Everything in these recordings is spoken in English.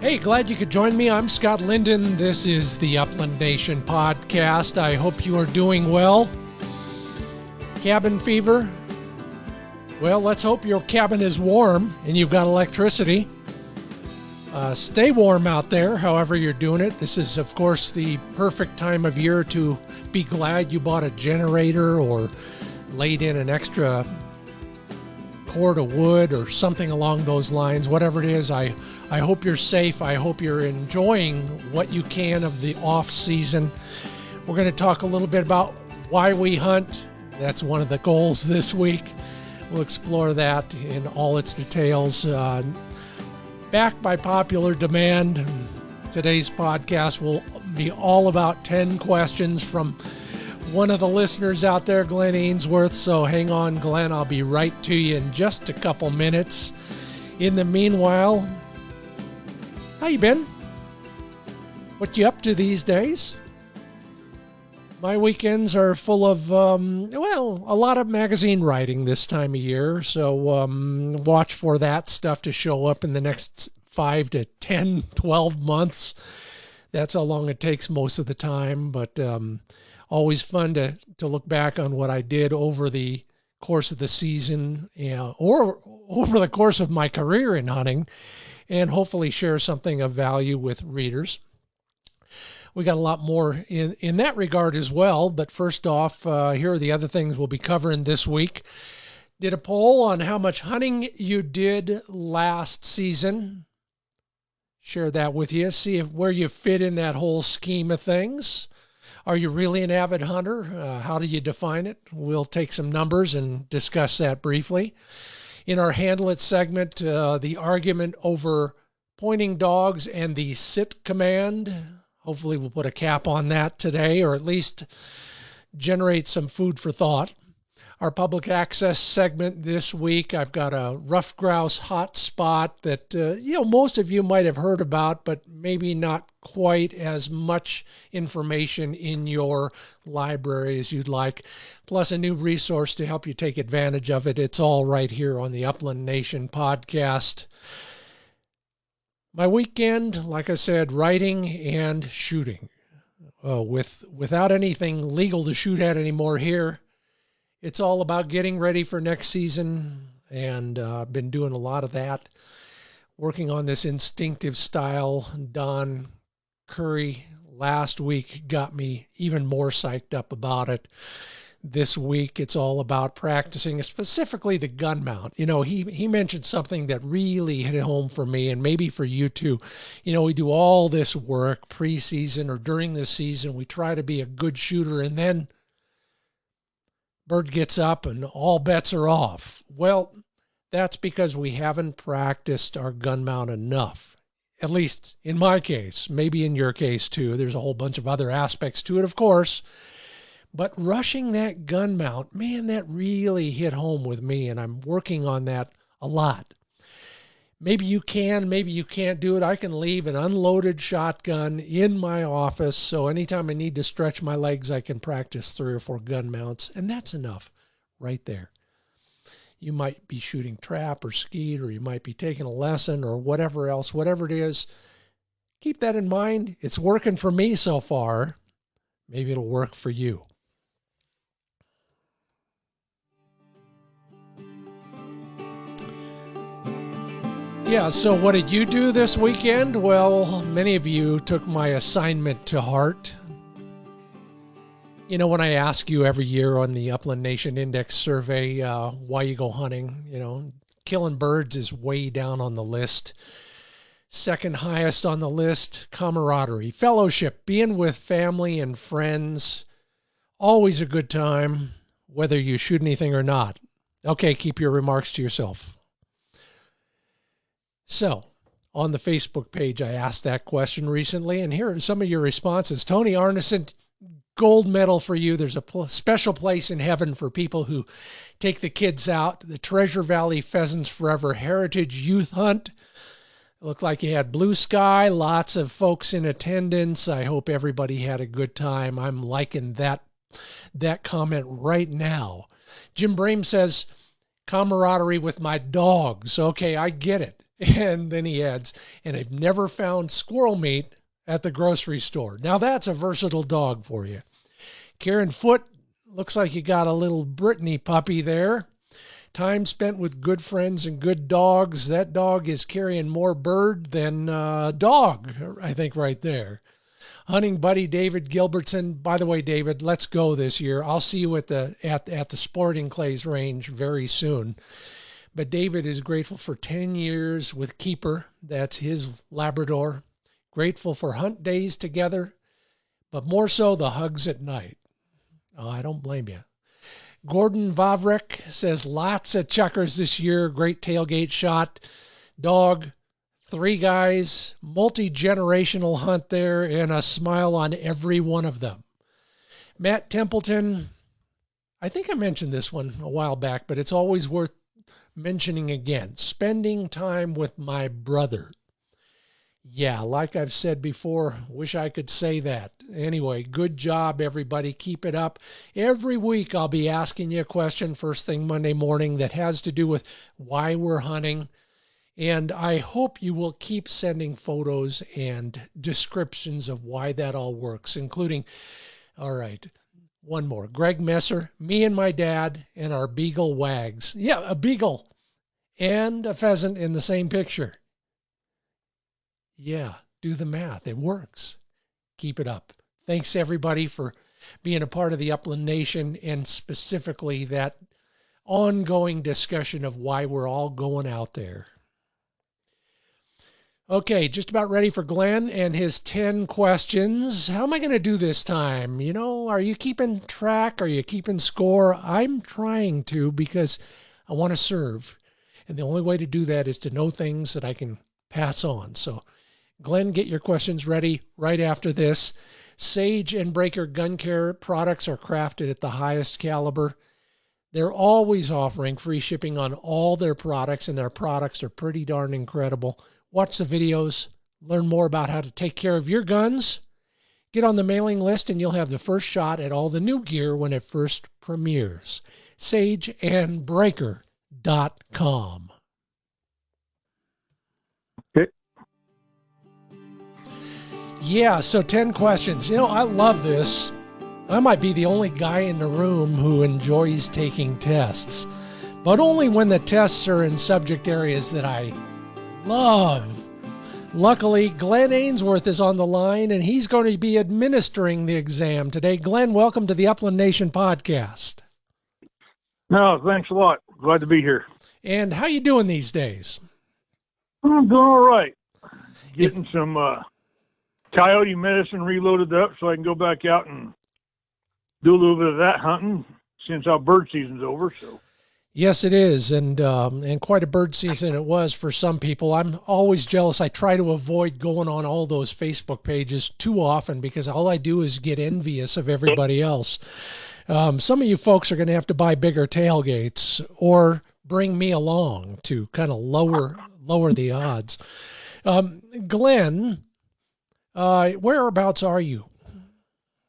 Hey, glad you could join me. I'm Scott Linden. This is the Upland Nation podcast. I hope you are doing well. Cabin fever? Well, let's hope your cabin is warm and you've got electricity. Stay warm out there, however you're doing it. This is, of course, the perfect time of year to be glad you bought a generator or laid in an extra cord of wood or something along those lines. Whatever it is, I hope you're safe. I hope you're enjoying what you can of the off season. We're going to talk a little bit about why we hunt. That's one of the goals this week. We'll explore that in all its details. Back by popular demand, today's podcast will be all about 10 questions from one of the listeners out there, Glenn Ainsworth. So hang on, Glenn. I'll be right to you in just a couple minutes. In the meanwhile, how you been? What you up to these days? My weekends are full of, a lot of magazine writing this time of year. So watch for that stuff to show up in the next 5 to 10, 12 months. That's how long it takes most of the time. But always fun to look back on what I did over the course of the season, or over the course of my career in hunting, and hopefully share something of value with readers. We got a lot more in that regard as well. But first off, here are the other things we'll be covering this week. Did a poll on how much hunting you did last season. Share that with you. See where you fit in that whole scheme of things. Are you really an avid hunter? How do you define it? We'll take some numbers and discuss that briefly. In our Handle It segment, the argument over pointing dogs and the sit command. Hopefully we'll put a cap on that today, or at least generate some food for thought. Our public access segment this week, I've got a rough grouse hot spot that most of you might have heard about, but maybe not quite as much information in your library as you'd like, plus a new resource to help you take advantage of it. It's all right here on the Upland Nation podcast. My weekend, like I said, writing and shooting. Without anything legal to shoot at anymore here, it's all about getting ready for next season, and I've been doing a lot of that, working on this instinctive style. Don Curry last week got me even more psyched up about it. This week, it's all about practicing, specifically the gun mount. He mentioned something that really hit home for me, and maybe for you too. We do all this work preseason or during the season. We try to be a good shooter, and then bird gets up and all bets are off. Well, that's because we haven't practiced our gun mount enough. At least in my case, maybe in your case too. There's a whole bunch of other aspects to it, of course. But rushing that gun mount, man, that really hit home with me, and I'm working on that a lot. Maybe you can, maybe you can't do it. I can leave an unloaded shotgun in my office, so anytime I need to stretch my legs, I can practice 3 or 4 gun mounts, and that's enough right there. You might be shooting trap or skeet, or you might be taking a lesson or whatever else, whatever it is. Keep that in mind. It's working for me so far. Maybe it'll work for you. Yeah, so what did you do this weekend? Well, many of you took my assignment to heart. When I ask you every year on the Upland Nation Index survey why you go hunting, killing birds is way down on the list. Second highest on the list, camaraderie, fellowship, being with family and friends. Always a good time, whether you shoot anything or not. Okay, keep your remarks to yourself. So, on the Facebook page, I asked that question recently, and here are some of your responses. Tony Arneson, gold medal for you. There's a special place in heaven for people who take the kids out. The Treasure Valley Pheasants Forever Heritage Youth Hunt. It looked like you had blue sky, lots of folks in attendance. I hope everybody had a good time. I'm liking that comment right now. Jim Brame says, camaraderie with my dogs. Okay, I get it. And then he adds, and I've never found squirrel meat at the grocery store. Now that's a versatile dog for you. Karen Foote, looks like you got a little Brittany puppy there. Time spent with good friends and good dogs. That dog is carrying more bird than dog, I think, right there. Hunting buddy David Gilbertson. By the way, David, let's go this year. I'll see you at the Sporting Clays range very soon. But David is grateful for 10 years with Keeper. That's his Labrador. Grateful for hunt days together, but more so the hugs at night. Oh, I don't blame you. Gordon Vavrek says lots of chukars this year. Great tailgate shot. Dog, 3 guys, multi-generational hunt there, and a smile on every one of them. Matt Templeton, I think I mentioned this one a while back, but it's always worth mentioning again. Spending time with my brother. Yeah, like I've said before, wish I could say that. Anyway, good job, everybody. Keep it up. Every week I'll be asking you a question first thing Monday morning that has to do with why we're hunting. And I hope you will keep sending photos and descriptions of why that all works, including, all right, one more. Greg Messer, me and my dad and our beagle Wags. Yeah, a beagle and a pheasant in the same picture. Yeah, do the math. It works. Keep it up. Thanks, everybody, for being a part of the Upland Nation, and specifically that ongoing discussion of why we're all going out there. Okay, just about ready for Glenn and his 10 questions. How am I going to do this time? You know, are you keeping track? Are you keeping score? I'm trying to, because I want to serve. And the only way to do that is to know things that I can pass on. So, Glenn, get your questions ready right after this. Sage and Breaker Gun Care products are crafted at the highest caliber. They're always offering free shipping on all their products, and their products are pretty darn incredible. Watch the videos, learn more about how to take care of your guns. Get on the mailing list, and you'll have the first shot at all the new gear when it first premieres. SageandBreaker.com. Okay. Yeah, so 10 questions. You know, I love this. I might be the only guy in the room who enjoys taking tests, but only when the tests are in subject areas that I love. Luckily, Glenn Ainsworth is on the line, and he's going to be administering the exam today. Glenn, welcome to the Upland Nation podcast. No, thanks a lot. Glad to be here. And how you doing these days? I'm doing all right. Getting some coyote medicine reloaded up so I can go back out and do a little bit of that hunting since our bird season's over. So. Yes, it is, and quite a bird season it was for some people. I'm always jealous. I try to avoid going on all those Facebook pages too often because all I do is get envious of everybody else. Some of you folks are going to have to buy bigger tailgates or bring me along to kind of lower the odds. Glenn, whereabouts are you?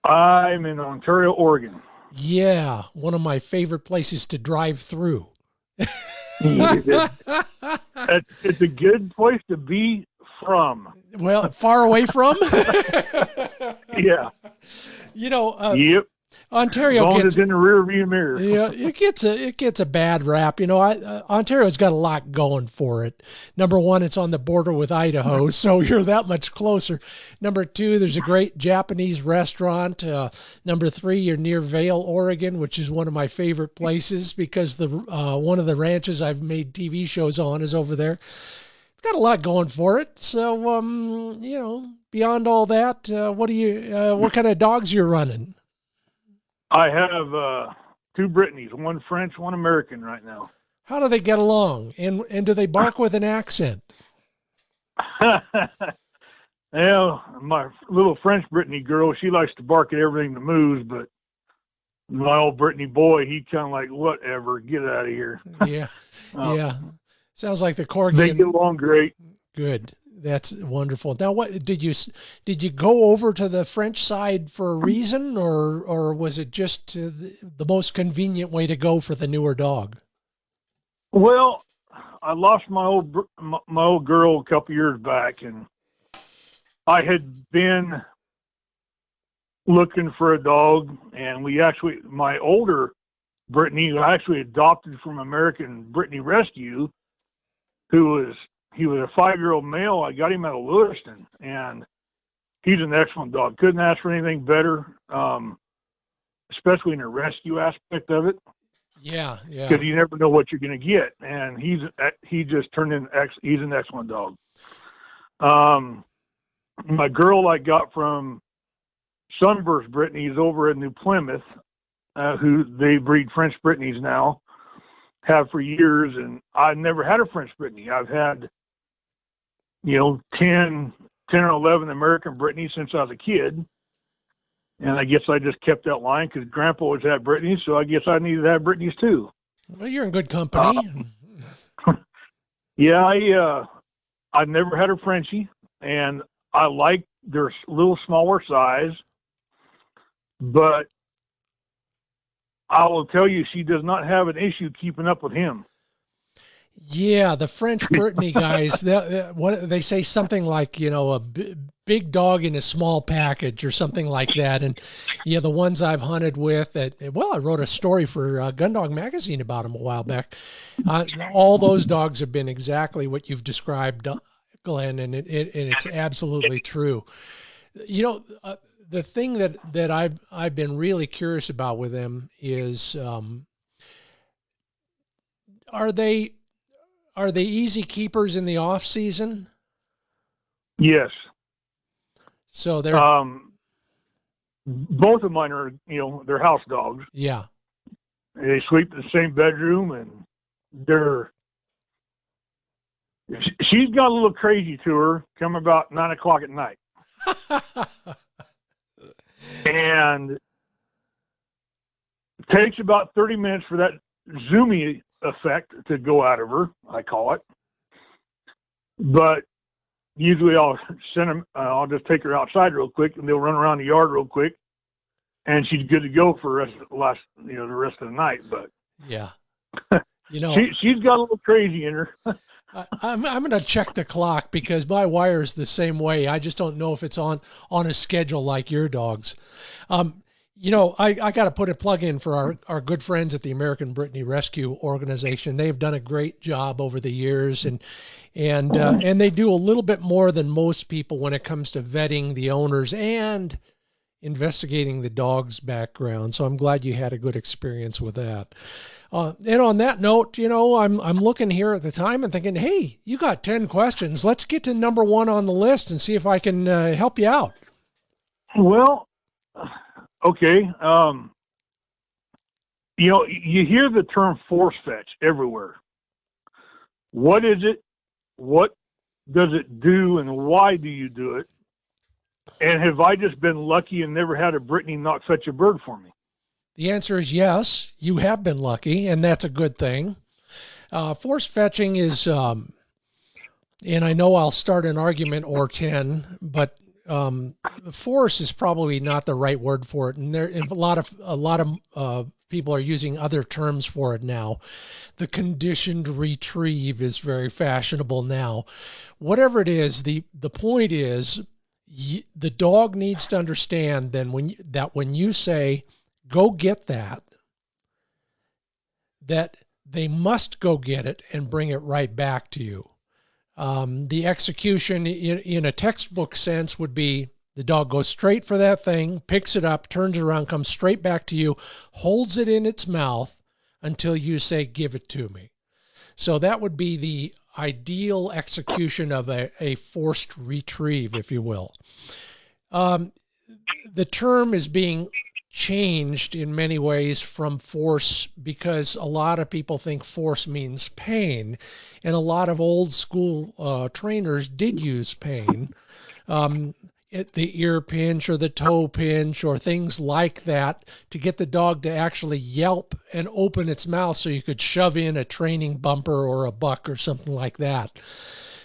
I'm in Ontario, Oregon. Yeah, one of my favorite places to drive through. It's a good place to be from. Well, far away from? Yeah. You know, yep. Ontario as long gets as it's in the rear view mirror. Yeah, it gets a bad rap. You know, Ontario's got a lot going for it. Number one, it's on the border with Idaho, so you're that much closer. Number two, there's a great Japanese restaurant. Number three, you're near Vail, Oregon, which is one of my favorite places because the one of the ranches I've made TV shows on is over there. It's got a lot going for it. So, you know, beyond all that, what kind of dogs you're running? I have 2 Brittany's, one French, one American right now. How do they get along? And do they bark with an accent? Well, my little French Brittany girl, she likes to bark at everything that moves, but my old Brittany boy, he kind of like, whatever, get out of here. Yeah, yeah. Sounds like the corgi. They get along great. Good. That's wonderful. Now, what did you go over to the French side for a reason, or was it just the most convenient way to go for the newer dog? Well, I lost my old girl a couple years back, and I had been looking for a dog, and my older Brittany, who I actually adopted from American Brittany Rescue, he was a 5-year-old male. I got him out of Lewiston, and he's an excellent dog. Couldn't ask for anything better, especially in the rescue aspect of it. Yeah. Because you never know what you're going to get, and he just turned in. He's an excellent dog. My girl I got from Sunburst Brittany's over in New Plymouth, who they breed French Brittany's now, have for years, and I've never had a French Brittany. I've had 10 or 11 American Brittany's since I was a kid. And I guess I just kept that line because Grandpa always had Brittany's, so I guess I needed to have Brittany's too. Well, you're in good company. Yeah, I never had a Frenchie, and I like their little smaller size, but I will tell you, she does not have an issue keeping up with him. Yeah, the French Brittany guys, they say something like, a big dog in a small package or something like that. And yeah, the ones I've hunted with, I wrote a story for Gundog Magazine about them a while back. All those dogs have been exactly what you've described, Glenn, and it's absolutely true. The thing that I've been really curious about with them is, are they easy keepers in the off season? Yes. So they're both of mine are, they're house dogs. Yeah. They sleep in the same bedroom, and she's got a little crazy to her come about 9 o'clock at night. And it takes about 30 minutes for that zoomy effect to go out of her, I call it. But usually I'll just take her outside real quick, and they'll run around the yard real quick, and she's good to go for the rest of the night. But yeah, she's got a little crazy in her. I'm going to check the clock because my wire is the same way. I just don't know if it's on a schedule like your dog's. I got to put a plug in for our good friends at the American Brittany Rescue Organization. They've done a great job over the years, and they do a little bit more than most people when it comes to vetting the owners and investigating the dog's background. So I'm glad you had a good experience with that. And on that note, I'm looking here at the time and thinking, hey, you got 10 questions. Let's get to number 1 on the list and see if I can help you out. Well, okay. You hear the term force fetch everywhere. What is it? What does it do, and why do you do it? And have I just been lucky and never had a Brittany not fetch a bird for me? The answer is yes, you have been lucky, and that's a good thing. Force fetching is, and I know I'll start an argument or 10, but force is probably not the right word for it. And a lot of people are using other terms for it now. The conditioned retrieve is very fashionable now. Whatever it is, the point is the dog needs to understand then when you say, go get that they must go get it and bring it right back to you. The execution in a textbook sense would be the dog goes straight for that thing, picks it up, turns around, comes straight back to you, holds it in its mouth until you say, give it to me. So that would be the ideal execution of a forced retrieve, if you will. The term is being changed in many ways from force because a lot of people think force means pain, and a lot of old school trainers did use pain, the ear pinch or the toe pinch or things like that to get the dog to actually yelp and open its mouth so you could shove in a training bumper or a buck or something like that.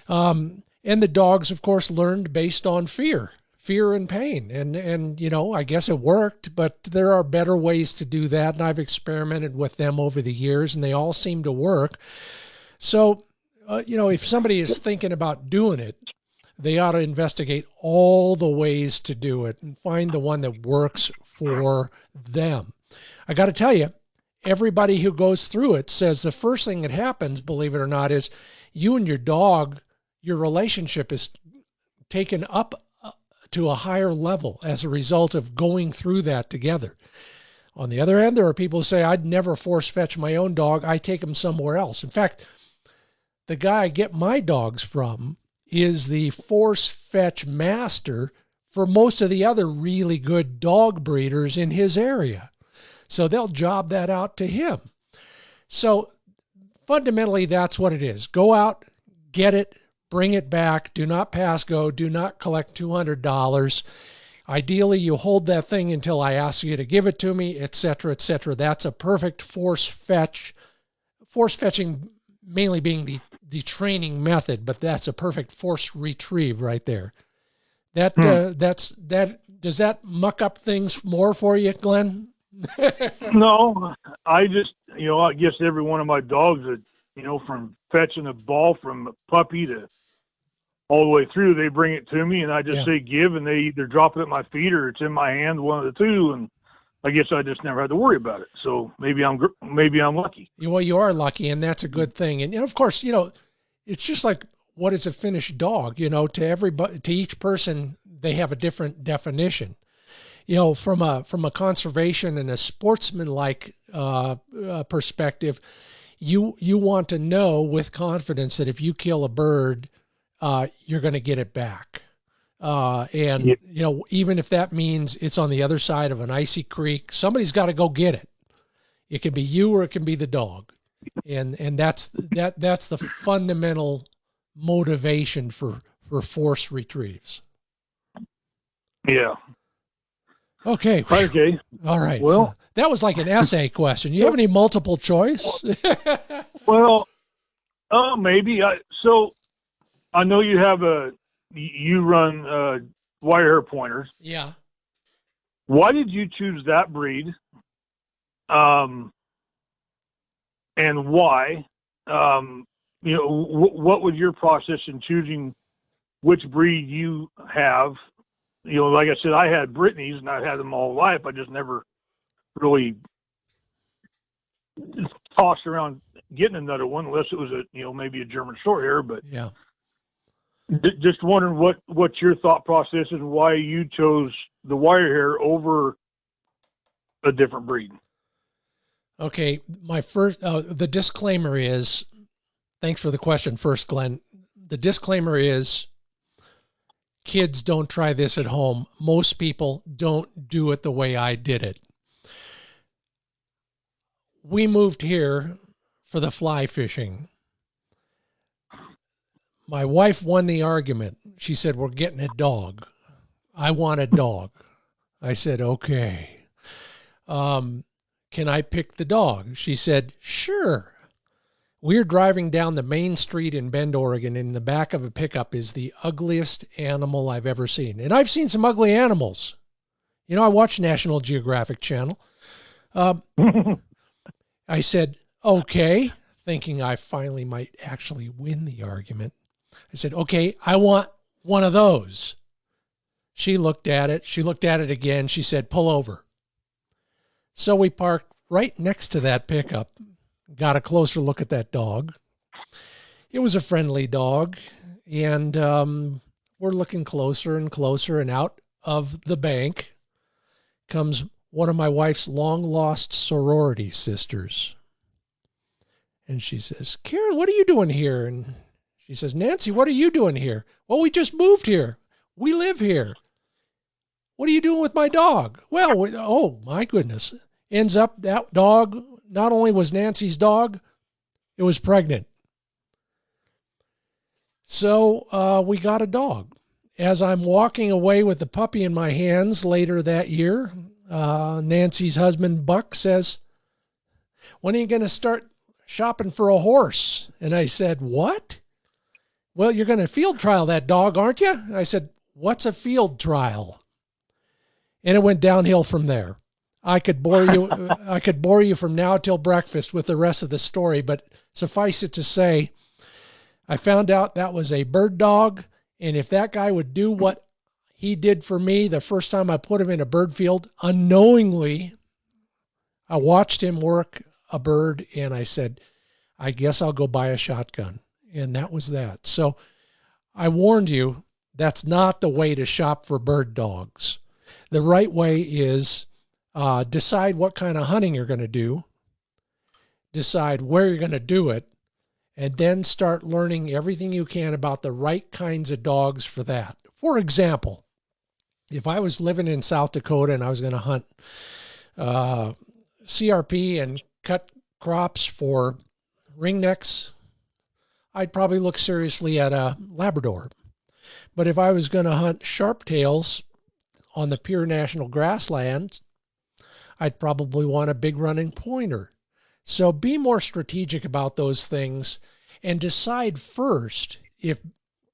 And the dogs, of course, learned based on fear and pain. And I guess it worked, but there are better ways to do that. And I've experimented with them over the years and they all seem to work. So if somebody is thinking about doing it, they ought to investigate all the ways to do it and find the one that works for them. I got to tell you, everybody who goes through it says the first thing that happens, believe it or not, is you and your dog, your relationship is taken up to a higher level as a result of going through that together. On the other hand, there are people who say, I'd never force fetch my own dog. I take him somewhere else. In fact, the guy I get my dogs from is the force fetch master for most of the other really good dog breeders in his area. So they'll job that out to him. So fundamentally, that's what it is. Go out, get it, bring it back. Do not pass go. Do not collect $200. Ideally, you hold that thing until I ask you to give it to me, etc., etc. That's a perfect force fetch. Force fetching mainly being the training method, but that's a perfect force retrieve right there. That does that muck up things more for you, Glenn? No, I just, I guess every one of my dogs that, from fetching a ball from a puppy to all the way through, they bring it to me and I just say give, and they either drop it at my feet or it's in my hand, one of the two. And I guess I just never had to worry about it. So maybe I'm lucky. Well, you are lucky, and that's a good thing. And of course, it's just like, what is a finished dog? To everybody, to each person, they have a different definition. From a conservation and a sportsman-like perspective, you want to know with confidence that if you kill a bird, you're going to get it back. Even if that means it's on the other side of an icy creek, somebody's got to go get it. It can be you or it can be the dog. And that's the fundamental motivation for force retrieves. Yeah. Okay. Okay. All right. Well, so that was like an essay question. You have any multiple choice? Well, maybe. So I know you run wire hair pointers. Yeah. Why did you choose that breed? And why? What was your process in choosing which breed you have? Like I said, I had Brittany's and I had them all life. I just never really tossed around getting another one unless it was maybe a German short hair. But yeah, just wondering what your thought process is and why you chose the wire hair over a different breed. Okay, my first the disclaimer is, thanks for the question first, Glenn. The disclaimer is, kids, don't try this at home. Most people don't do it the way I did it. We moved here for the fly fishing. My wife won the argument. She said, we're getting a dog. I want a dog. I said, okay. Can I pick the dog? She said, sure. We're driving down the main street in Bend, Oregon. In the back of a pickup is the ugliest animal I've ever seen. And I've seen some ugly animals. I watch National Geographic Channel. I said, okay, thinking I finally might actually win the argument. I said, okay, I want one of those. She looked at it. She looked at it again. She said, pull over. So we parked right next to that pickup, got a closer look at that dog. It was a friendly dog, and we're looking closer and closer, and out of the bank comes one of my wife's long-lost sorority sisters. And she says, Karen, what are you doing here? And she says, Nancy, what are you doing here? Well, we just moved here. We live here. What are you doing with my dog? Well, oh, my goodness. Ends up that dog not only was Nancy's dog, it was pregnant. So we got a dog. As I'm walking away with the puppy in my hands later that year, Nancy's husband, Buck, says, when are you going to start shopping for a horse? And I said, what? Well, you're going to field trial that dog, aren't you? And I said, what's a field trial? And it went downhill from there. I could bore you from now till breakfast with the rest of the story, but suffice it to say, I found out that was a bird dog. And if that guy would do what he did for me the first time I put him in a bird field, unknowingly, I watched him work a bird and I said, I guess I'll go buy a shotgun. And that was that. So I warned you, that's not the way to shop for bird dogs. The right way is decide what kind of hunting you're going to do, decide where you're going to do it, and then start learning everything you can about the right kinds of dogs for that. For example, if I was living in South Dakota and I was going to hunt CRP and cut crops for ringnecks, I'd probably look seriously at a Labrador. But if I was going to hunt sharptails on the pure national grasslands, I'd probably want a big running pointer. So be more strategic about those things and decide first if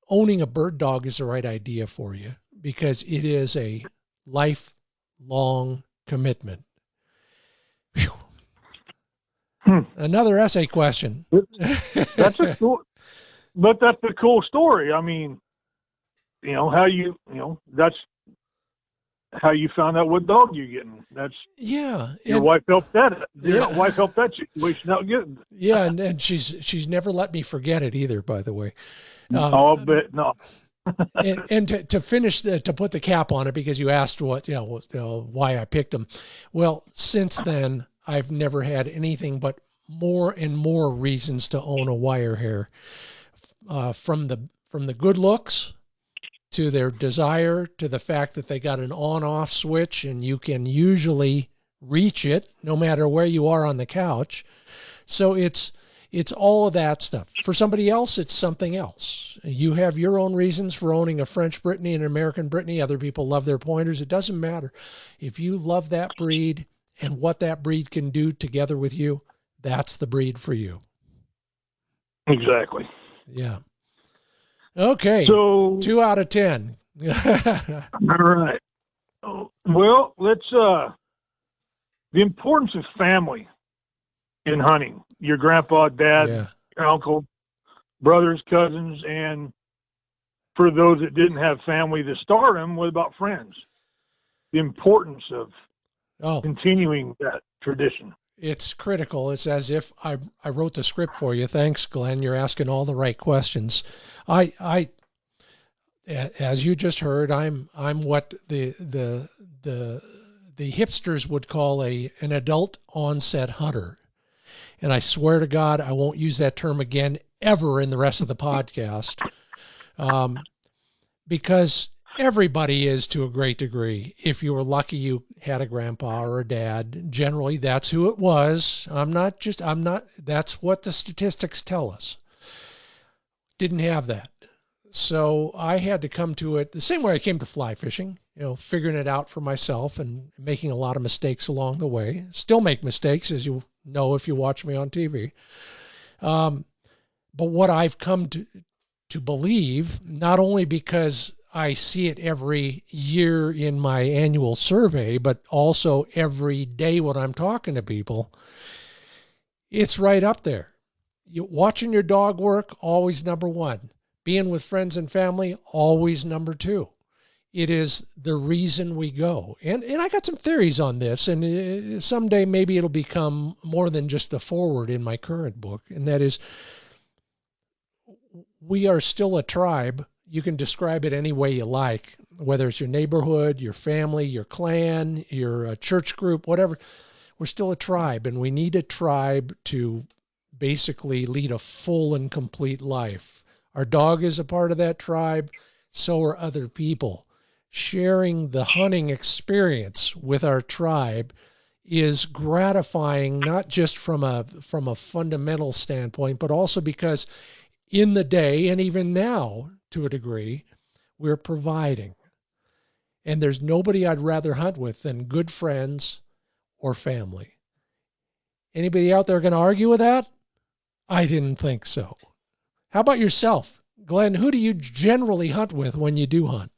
owning a bird dog is the right idea for you, because it is a lifelong commitment. Whew. Another essay question. That's a cool, but that's a cool story. I mean, that's how you found out what dog you're getting. That's your wife helped that. Your wife helped that situation out good. Yeah, and she's never let me forget it either. By the way, I'll bet not. and to finish to put the cap on it, because you asked why I picked them. Well, since then I've never had anything but more and more reasons to own a wire hair, from the good looks to their desire, to the fact that they got an on-off switch and you can usually reach it no matter where you are on the couch. So it's all of that stuff. For somebody else, it's something else. You have your own reasons for owning a French Brittany and an American Brittany. Other people love their pointers. It doesn't matter. If you love that breed and what that breed can do together with you, that's the breed for you. Exactly. Yeah. Okay. So 2 out of 10. All right. Well, let's the importance of family in hunting. Your grandpa, dad, your uncle, brothers, cousins, and for those that didn't have family to start them, what about friends? The importance of continuing that tradition. It's critical. It's as if I wrote the script for you. Thanks, Glenn. You're asking all the right questions. I as you just heard, I'm what the hipsters would call an adult onset hunter. And I swear to God, I won't use that term again ever in the rest of the podcast, because everybody is to a great degree. If you were lucky you had a grandpa or a dad, generally that's who it was. That's what the statistics tell us. Didn't have that. So I had to come to it the same way I came to fly fishing, figuring it out for myself and making a lot of mistakes along the way. Still make mistakes, as you know if you watch me on TV. But what I've come to believe, not only because I see it every year in my annual survey, but also every day when I'm talking to people, it's right up there. Watching your dog work, always number one. Being with friends and family, always number two. It is the reason we go. And I got some theories on this, and someday maybe it'll become more than just a forward in my current book, and that is, we are still a tribe. You can describe it any way you like, whether it's your neighborhood, your family, your clan, your church group, whatever. We're still a tribe, and we need a tribe to basically lead a full and complete life. Our dog is a part of that tribe. So are other people. Sharing the hunting experience with our tribe is gratifying, not just from a fundamental standpoint, but also because in the day, and even now to a degree, we're providing. And there's nobody I'd rather hunt with than good friends or family. Anybody out there going to argue with that? I didn't think so. How about yourself? Glenn, who do you generally hunt with when you do hunt?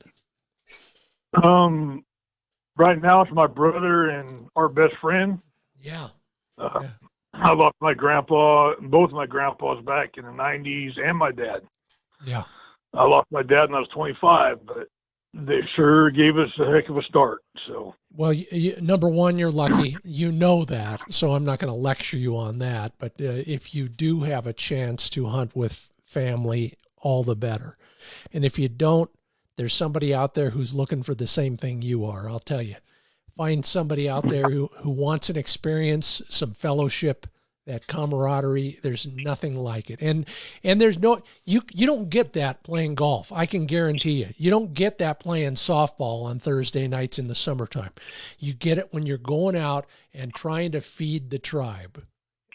Right now it's my brother and our best friend. Yeah. I lost my grandpa, both my grandpas back in the 90s, and my dad. Yeah. I lost my dad when I was 25, but they sure gave us a heck of a start. So, well, number one, you're lucky. You know that, so I'm not going to lecture you on that. But if you do have a chance to hunt with family, all the better. And if you don't, there's somebody out there who's looking for the same thing you are. I'll tell you, find somebody out there who wants an experience, some fellowship, that camaraderie. There's nothing like it. And there's no, you don't get that playing golf. I can guarantee you. You don't get that playing softball on Thursday nights in the summertime. You get it when you're going out and trying to feed the tribe.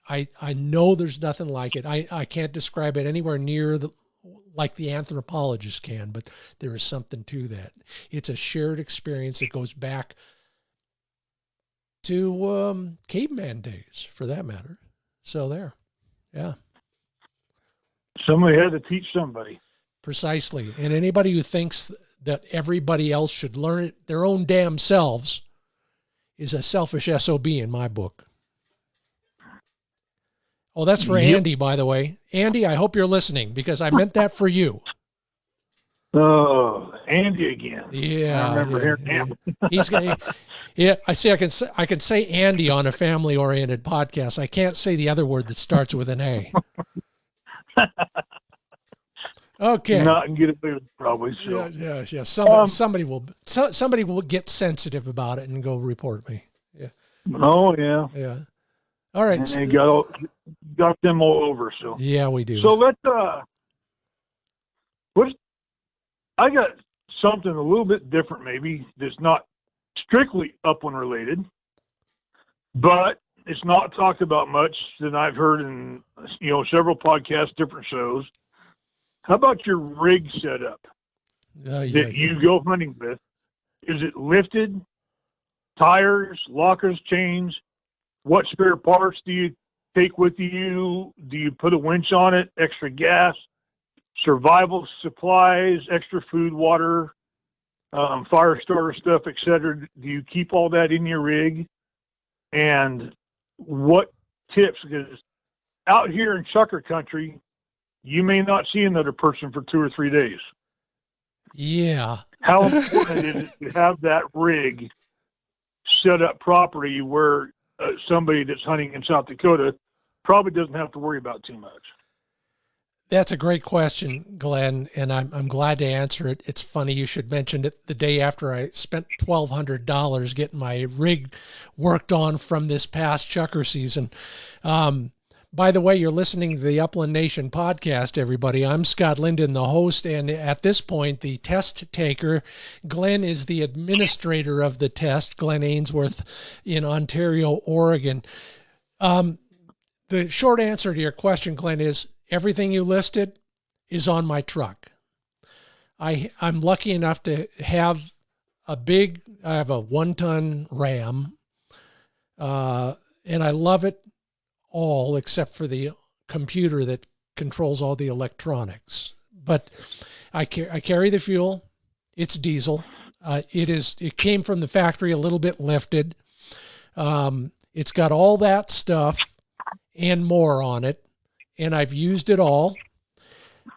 I know there's nothing like it. I can't describe it anywhere near like the anthropologist can, but there is something to that. It's a shared experience that goes back to caveman days, for that matter. So there, yeah. somebody had to teach somebody. Precisely. And anybody who thinks that everybody else should learn it their own damn selves is a selfish SOB in my book. Oh, that's for Andy, by the way. Andy, I hope you're listening because I meant that for you. Oh, Andy again. Yeah. I remember hearing him. He's got. Yeah, I see. I can say Andy on a family-oriented podcast. I can't say the other word that starts with an A. Okay. Not and get it there probably. So. Yeah. Somebody will get sensitive about it and go report me. Yeah. Oh yeah. Yeah. All right. And they got them all over. So. Yeah, we do. So I got something a little bit different, maybe that's not strictly upland related, but it's not talked about much that I've heard in several podcasts, different shows. How about your rig setup that you go hunting with? Is it lifted? Tires, lockers, chains? What spare parts do you take with you? Do you put a winch on it? Extra gas? Survival supplies? Extra food, water? Fire starter stuff, etc. Do you keep all that in your rig? And what tips? Because out here in chukar country, you may not see another person for 2 or 3 days. Yeah. How important is it to have that rig set up properly where somebody that's hunting in South Dakota probably doesn't have to worry about too much? That's a great question, Glenn, and I'm glad to answer it. It's funny you should mention it the day after I spent $1,200 getting my rig worked on from this past chukar season. By the way, you're listening to the Upland Nation podcast, everybody. I'm Scott Linden, the host, and at this point, the test taker. Glenn is the administrator of the test, Glenn Ainsworth in Ontario, Oregon. The short answer to your question, Glenn, is everything you listed is on my truck. I'm lucky enough to have I have a 1-ton Ram, and I love it all except for the computer that controls all the electronics. But I carry the fuel. It's diesel. It came from the factory a little bit lifted. It's got all that stuff and more on it, and I've used it all.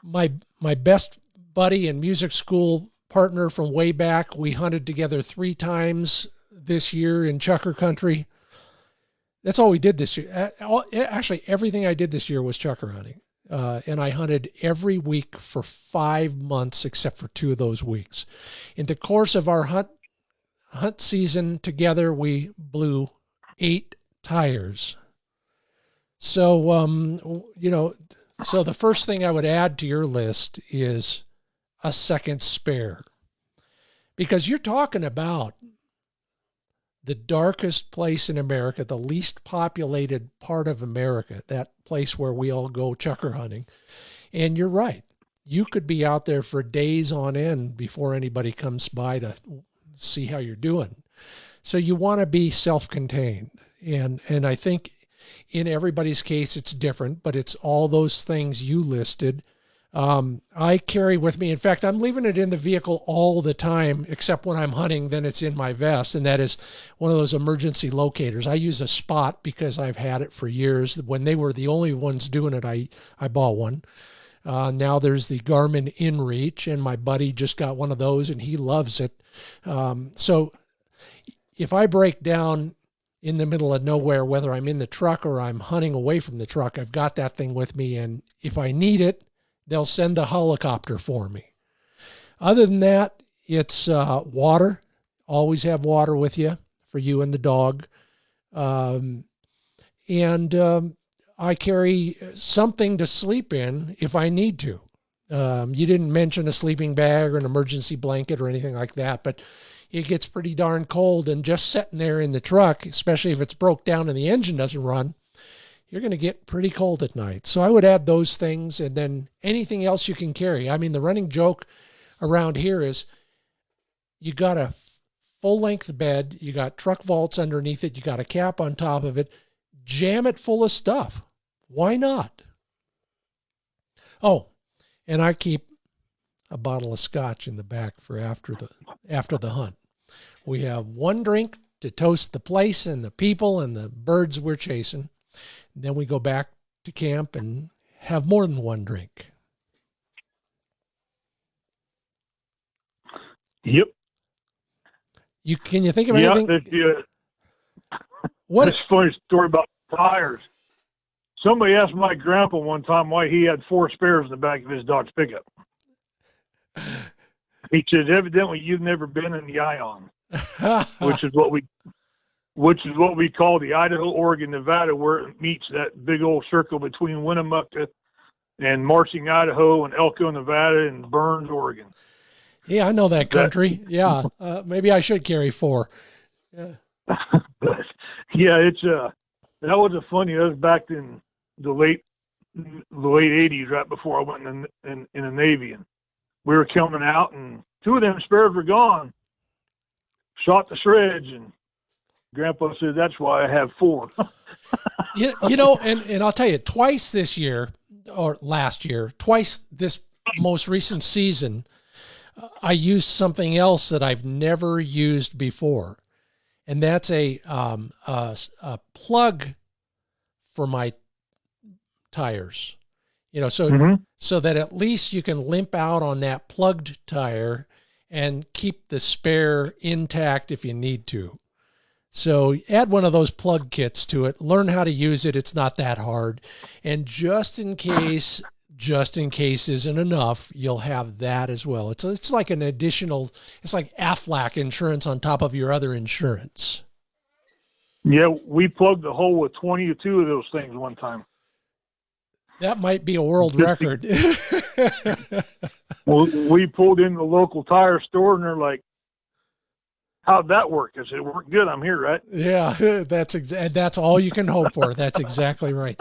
My best buddy and music school partner from way back, we hunted together 3 times this year in chukar country. That's all we did this year. Actually, everything I did this year was chukar hunting. And I hunted every week for 5 months except for 2 of those weeks. In the course of our hunt season together, we blew 8 tires. So, so the first thing I would add to your list is a second spare. Because you're talking about the darkest place in America, the least populated part of America, that place where we all go chukar hunting. And you're right. You could be out there for days on end before anybody comes by to see how you're doing. So you want to be self-contained. And I think in everybody's case, it's different, but it's all those things you listed. I carry with me, in fact, I'm leaving it in the vehicle all the time, except when I'm hunting, then it's in my vest, and that is one of those emergency locators. I use a Spot because I've had it for years. When they were the only ones doing it, I bought one. Now there's the Garmin InReach, and my buddy just got one of those, and he loves it. So if I break down in the middle of nowhere, whether I'm in the truck or I'm hunting away from the truck, I've got that thing with me, and if I need it, they'll send the helicopter for me. Other than that, it's water. Always have water with you for you and the dog. I carry something to sleep in if I need to. You didn't mention a sleeping bag or an emergency blanket or anything like that, but it gets pretty darn cold, and just sitting there in the truck, especially if it's broke down and the engine doesn't run, you're going to get pretty cold at night. So I would add those things, and then anything else you can carry. I mean, the running joke around here is you got a full-length bed, you got truck vaults underneath it, you got a cap on top of it, jam it full of stuff. Why not? Oh, and I keep a bottle of scotch in the back for after the hunt. We have one drink to toast the place and the people and the birds we're chasing. Then we go back to camp and have more than one drink. Yep. Can you think of anything? What? That's a funny story about tires. Somebody asked my grandpa one time why he had 4 spares in the back of his Dodge pickup. He said, evidently you've never been in the Ion, which is what we call the Idaho, Oregon, Nevada, where it meets that big old circle between Winnemucca and Marching, Idaho, and Elko, Nevada, and Burns, Oregon. Yeah, I know that country. Yeah, maybe I should carry 4. Yeah, but yeah, it's that was a funny. That was back in the late 80s, right before I went in the Navy, and we were coming out, and 2 of them spares were gone, shot to shreds, and Grandpa said, that's why I have 4. you know, and I'll tell you, twice this year, or last year, twice this most recent season, I used something else that I've never used before. And that's a plug for my tires, you know, so that at least you can limp out on that plugged tire and keep the spare intact if you need to. So add one of those plug kits to it, learn how to use it. It's not that hard. And just in case isn't enough, you'll have that as well. It's like an additional, it's like Aflac insurance on top of your other insurance. Yeah, we plugged the hole with 22 of those things one time. That might be a world record. Well, we pulled in the local tire store, and they're like, how'd that work? I said, it worked good. I'm here, right? Yeah, that's all you can hope for. That's exactly right.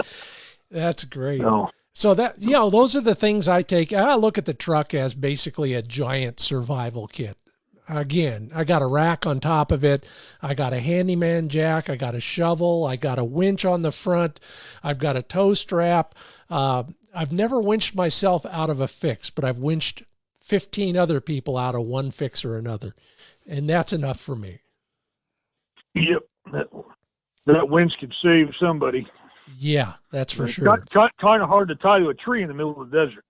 That's great. No. So that, you know, those are the things I take. I look at the truck as basically a giant survival kit. Again, I got a rack on top of it. I got a handyman jack. I got a shovel. I got a winch on the front. I've got a tow strap. I've never winched myself out of a fix, but I've winched 15 other people out of one fix or another. And that's enough for me. Yep. That winch could save somebody. Yeah, that's for sure. Kind of hard to tie to a tree in the middle of the desert.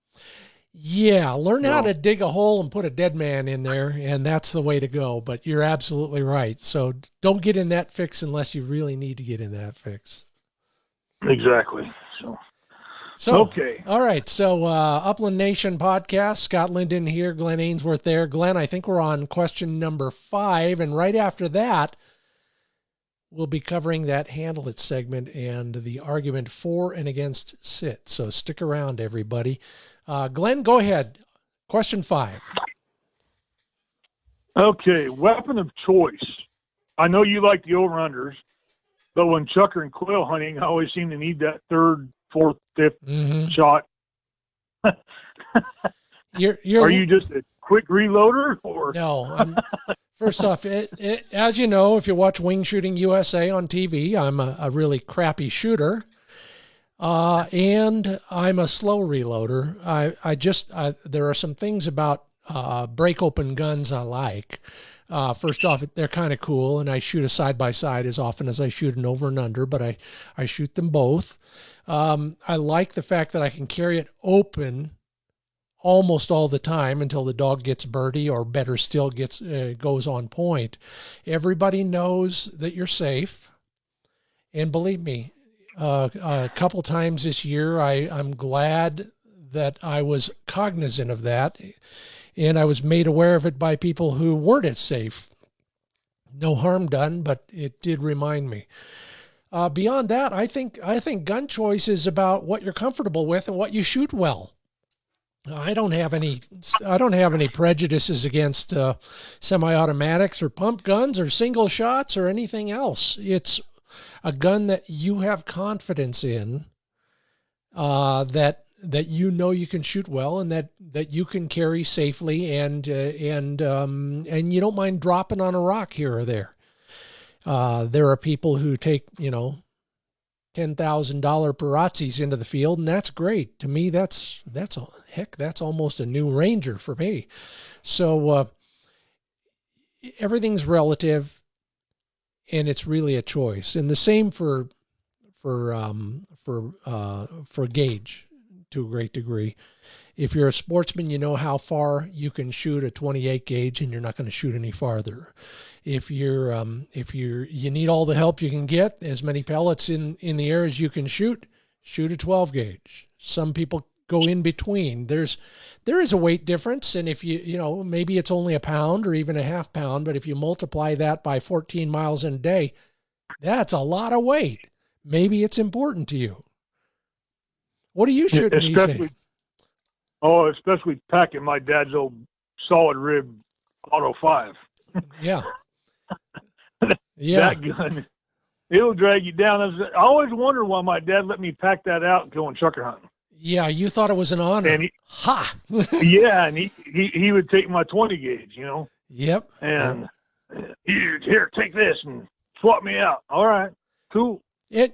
Yeah, learn how to dig a hole and put a dead man in there, and that's the way to go. But you're absolutely right. So don't get in that fix unless you really need to get in that fix. Exactly. So okay. All right. So Upland Nation podcast, Scott Linden here, Glenn Ainsworth there. Glenn, I think we're on question number 5, and right after that, we'll be covering that handle it segment and the argument for and against sit. So stick around, everybody. Glenn, go ahead. Question 5. Okay, weapon of choice. I know you like the over-unders, but when chukar and quail hunting, I always seem to need that 3rd, 4th, 5th shot. Are you just a quick reloader? Or? No. First off, as you know, if you watch Wing Shooting USA on TV, I'm a really crappy shooter. And I'm a slow reloader. There are some things about break open guns I like. First off, they're kind of cool, and I shoot a side by side as often as I shoot an over and under, but I shoot them both. I like the fact that I can carry it open almost all the time until the dog gets birdie, or better still, goes on point. Everybody knows that you're safe, and believe me, a couple times this year, I'm glad that I was cognizant of that, and I was made aware of it by people who weren't as safe. No harm done, but it did remind me. Beyond that, I think gun choice is about what you're comfortable with and what you shoot well. I don't have any prejudices against semi-automatics or pump guns or single shots or anything else. It's a gun that you have confidence in, that you know you can shoot well, and that you can carry safely, and you don't mind dropping on a rock here or there. There are people who take, $10,000 Parazzis into the field, and that's great. To me, that's almost a new Ranger for me. So everything's relative, and it's really a choice. And the same for gauge to a great degree. If you're a sportsman, you know how far you can shoot a 28 gauge, and you're not going to shoot any farther. If you need all the help you can get, as many pellets in the air as you can shoot a 12 gauge. Some people go in between. There is a weight difference, and if maybe it's only a pound or even a half pound, but if you multiply that by 14 miles in a day, that's a lot of weight. Maybe it's important to you. What are you shooting these days? Oh, especially packing my dad's old solid rib Auto 5. Yeah. Yeah. That gun, it'll drag you down. I always wondered why my dad let me pack that out going chukar hunting. Yeah, you thought it was an honor. And yeah, and he would take my 20 gauge, Yep. And here, take this and swap me out. All right, cool. And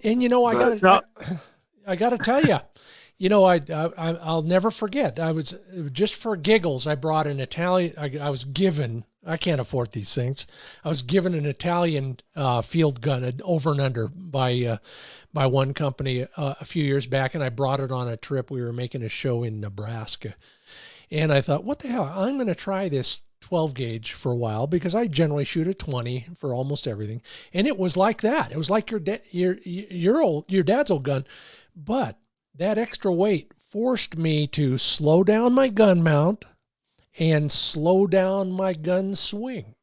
I gotta tell you, I'll never forget. I was just for giggles. I brought an Italian. I was given. I can't afford these things. I was given an Italian field gun, an over and under, by one company a few years back, and I brought it on a trip. We were making a show in Nebraska, and I thought, what the hell? I'm going to try this 12 gauge for a while, because I generally shoot a 20 for almost everything, and it was like that. It was like your dad's old gun, but that extra weight forced me to slow down my gun mount and slow down my gun swing.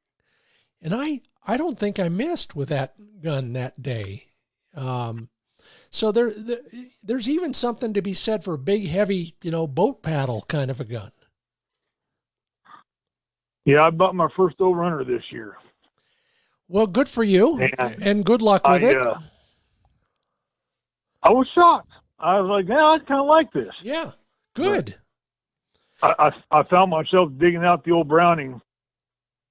And I don't think I missed with that gun that day. So there's even something to be said for a big, heavy, boat paddle kind of a gun. Yeah, I bought my first over-under this year. Well, good for you, and good luck with it. I was shocked. I was like, I kind of like this. Yeah, good. I found myself digging out the old Browning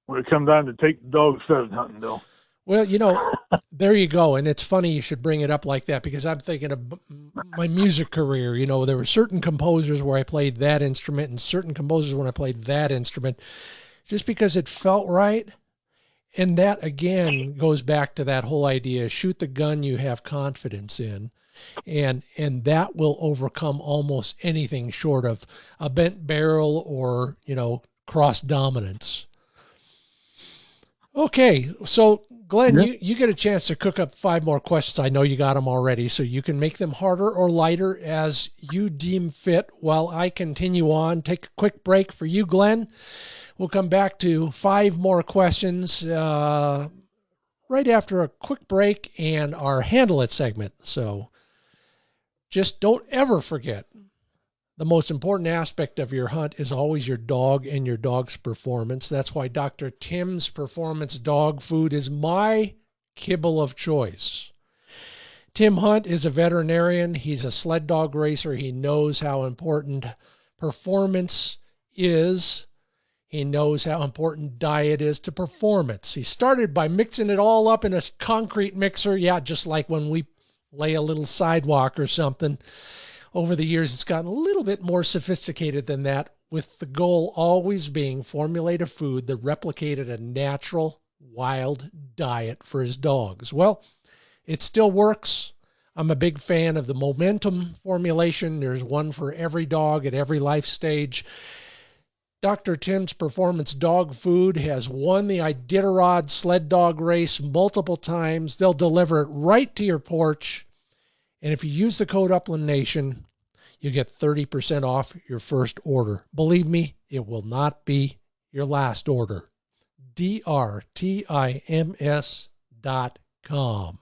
when it comes time to take the dogs pheasant hunting, though. Well, there you go. And it's funny you should bring it up like that, because I'm thinking of my music career. There were certain composers where I played that instrument, and certain composers when I played that instrument, just because it felt right. And that, again, goes back to that whole idea: shoot the gun you have confidence in. And that will overcome almost anything short of a bent barrel or, cross dominance. Okay, so Glenn, you get a chance to cook up 5 more questions. I know you got them already, so you can make them harder or lighter as you deem fit while I continue on. Take a quick break for you, Glenn. We'll come back to 5 more questions right after a quick break and our Handle It segment. So just don't ever forget, the most important aspect of your hunt is always your dog and your dog's performance. That's why Dr. Tim's Performance Dog Food is my kibble of choice. Tim Hunt is a veterinarian. He's a sled dog racer. He knows how important performance is. He knows how important diet is to performance. He started by mixing it all up in a concrete mixer. Yeah, just like when we lay a little sidewalk or something. Over the years, it's gotten a little bit more sophisticated than that, with the goal always being formulate a food that replicated a natural, wild diet for his dogs. Well, it still works. I'm a big fan of the Momentum formulation. There's one for every dog at every life stage. Dr. Tim's Performance Dog Food has won the Iditarod sled dog race multiple times. They'll deliver it right to your porch. And if you use the code Upland Nation, you get 30% off your first order. Believe me, it will not be your last order. DRTIMS.com.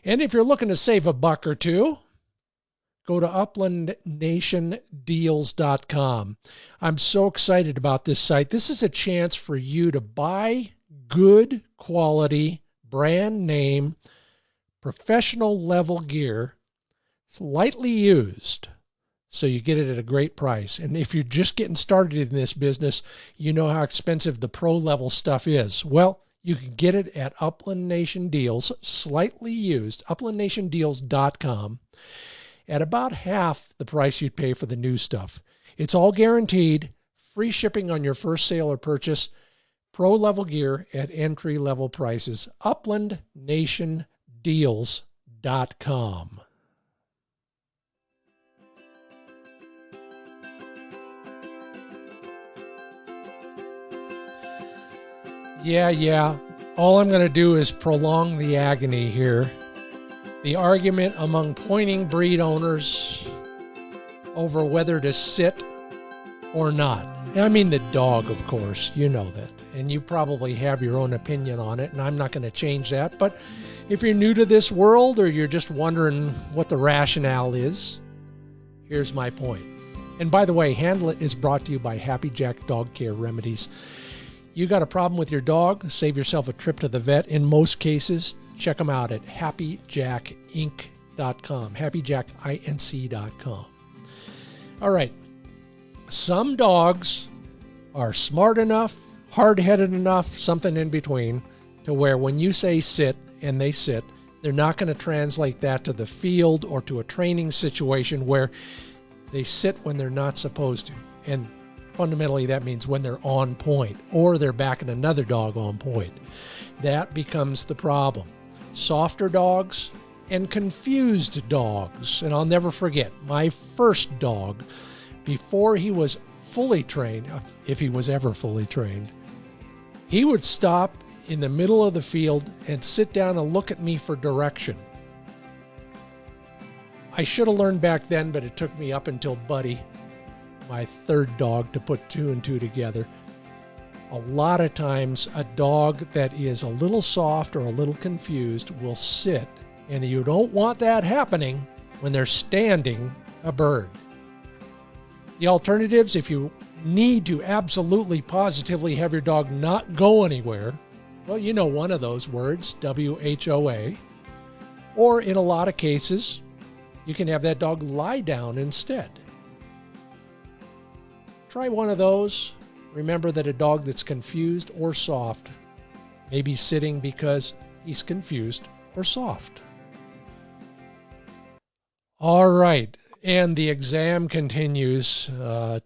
And if you're looking to save a buck or two, go to uplandnationdeals.com. I'm so excited about this site. This is a chance for you to buy good quality, brand name, professional level gear. It's lightly used, so you get it at a great price. And if you're just getting started in this business, you know how expensive the pro level stuff is. Well, you can get it at Upland Nation Deals, slightly used, uplandnationdeals.com, at about half the price you'd pay for the new stuff. It's all guaranteed, free shipping on your first sale or purchase, pro level gear at entry level prices. uplandnationdeals.com. Yeah. All I'm going to do is prolong the agony here. The argument among pointing breed owners over whether to sit or not. I mean the dog, of course, you know that. And you probably have your own opinion on it, and I'm not going to change that. But if you're new to this world or you're just wondering what the rationale is, here's my point. And by the way, Handle It is brought to you by Happy Jack Dog Care Remedies. You got a problem with your dog? Save yourself a trip to the vet. In most cases, check them out at happyjackinc.com, happyjackinc.com. All right. Some dogs are smart enough, hard-headed enough, something in between, to where when you say sit and they sit, they're not going to translate that to the field or to a training situation where they sit when they're not supposed to. And fundamentally, that means when they're on point or they're backing another dog on point. That becomes the problem. Softer dogs and confused dogs. And I'll never forget my first dog, before he was fully trained, if he was ever fully trained, he would stop in the middle of the field and sit down and look at me for direction. I should have learned back then, but it took me up until Buddy, my third dog, to put two and two together. A lot of times a dog that is a little soft or a little confused will sit, and you don't want that happening when they're standing a bird. The alternatives, if you need to absolutely positively have your dog not go anywhere, well, you know one of those words, WHOA, or in a lot of cases, you can have that dog lie down instead. Try one of those. Remember that a dog that's confused or soft may be sitting because he's confused or soft. All right, and the exam continues.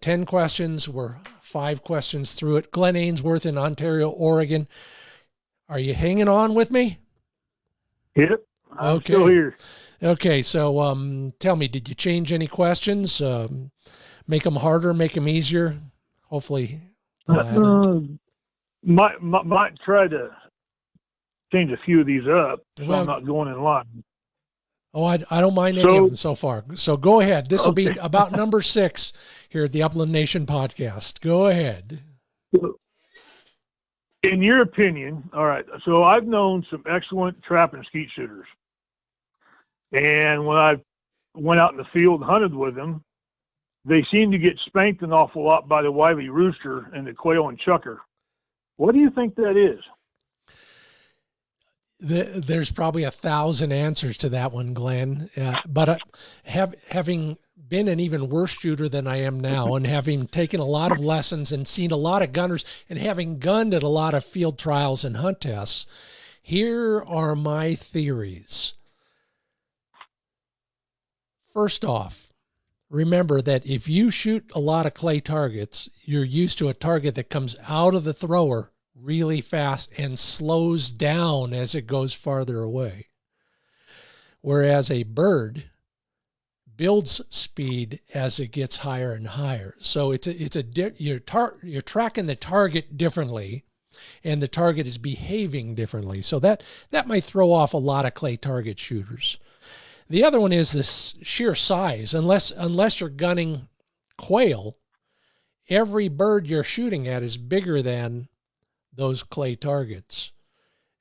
10 questions. We're 5 questions through it. Glenn Ainsworth in Ontario, Oregon. Are you hanging on with me? Yep, I'm still here. Okay, so tell me, did you change any questions? Make them harder, make them easier? Hopefully. Might try to change a few of these up so I'm not going in line. Oh, I don't mind any of them so far. So go ahead. This will be about number 6 here at the Upland Nation podcast. Go ahead. In your opinion, all right, so I've known some excellent trap and skeet shooters. And when I went out in the field and hunted with them, they seem to get spanked an awful lot by the wily rooster and the quail and chukar. What do you think that is? There's probably 1,000 answers to that one, Glenn. But having been an even worse shooter than I am now, and having taken a lot of lessons and seen a lot of gunners, and having gunned at a lot of field trials and hunt tests, here are my theories. First off, remember that if you shoot a lot of clay targets, you're used to a target that comes out of the thrower really fast and slows down as it goes farther away. Whereas a bird builds speed as it gets higher and higher. So you're tracking the target differently, and the target is behaving differently. So that might throw off a lot of clay target shooters. The other one is this sheer size. Unless you're gunning quail, every bird you're shooting at is bigger than those clay targets.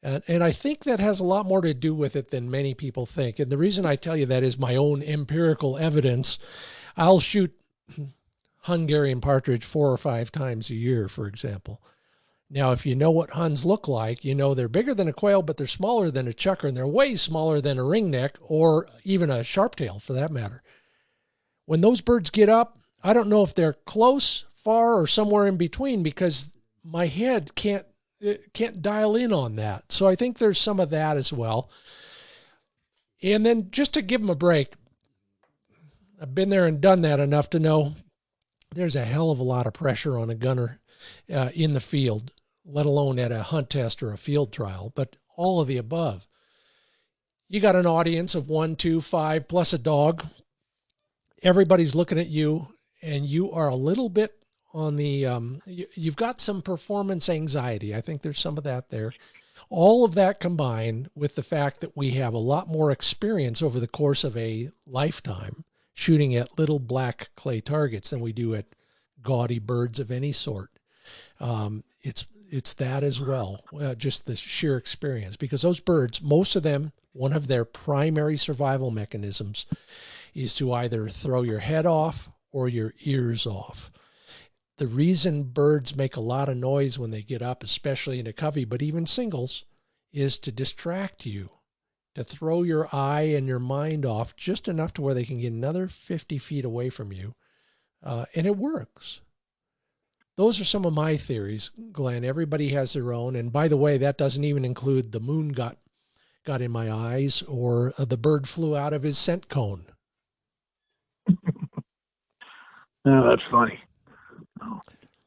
And I think that has a lot more to do with it than many people think. And the reason I tell you that is my own empirical evidence. I'll shoot Hungarian partridge 4 or 5 times a year, for example. Now, if you know what Huns look like, you know they're bigger than a quail, but they're smaller than a chukar, and they're way smaller than a ringneck or even a sharptail, for that matter. When those birds get up, I don't know if they're close, far, or somewhere in between, because my head can't dial in on that. So I think there's some of that as well. And then just to give them a break, I've been there and done that enough to know there's a hell of a lot of pressure on a gunner in the field, let alone at a hunt test or a field trial, but all of the above. You got an audience of 1, 2, 5 plus a dog. Everybody's looking at you, and you are a little bit on the, you've got some performance anxiety. I think there's some of that there. All of that combined with the fact that we have a lot more experience over the course of a lifetime shooting at little black clay targets than we do at gaudy birds of any sort. It's that as well, just the sheer experience, because those birds, most of them, one of their primary survival mechanisms is to either throw your head off or your ears off. The reason birds make a lot of noise when they get up, especially in a covey, but even singles, is to distract you, to throw your eye and your mind off just enough to where they can get another 50 feet away from you. And it works. Those are some of my theories, Glenn. Everybody has their own. And by the way, that doesn't even include the moon got in my eyes or the bird flew out of his scent cone. No, that's funny.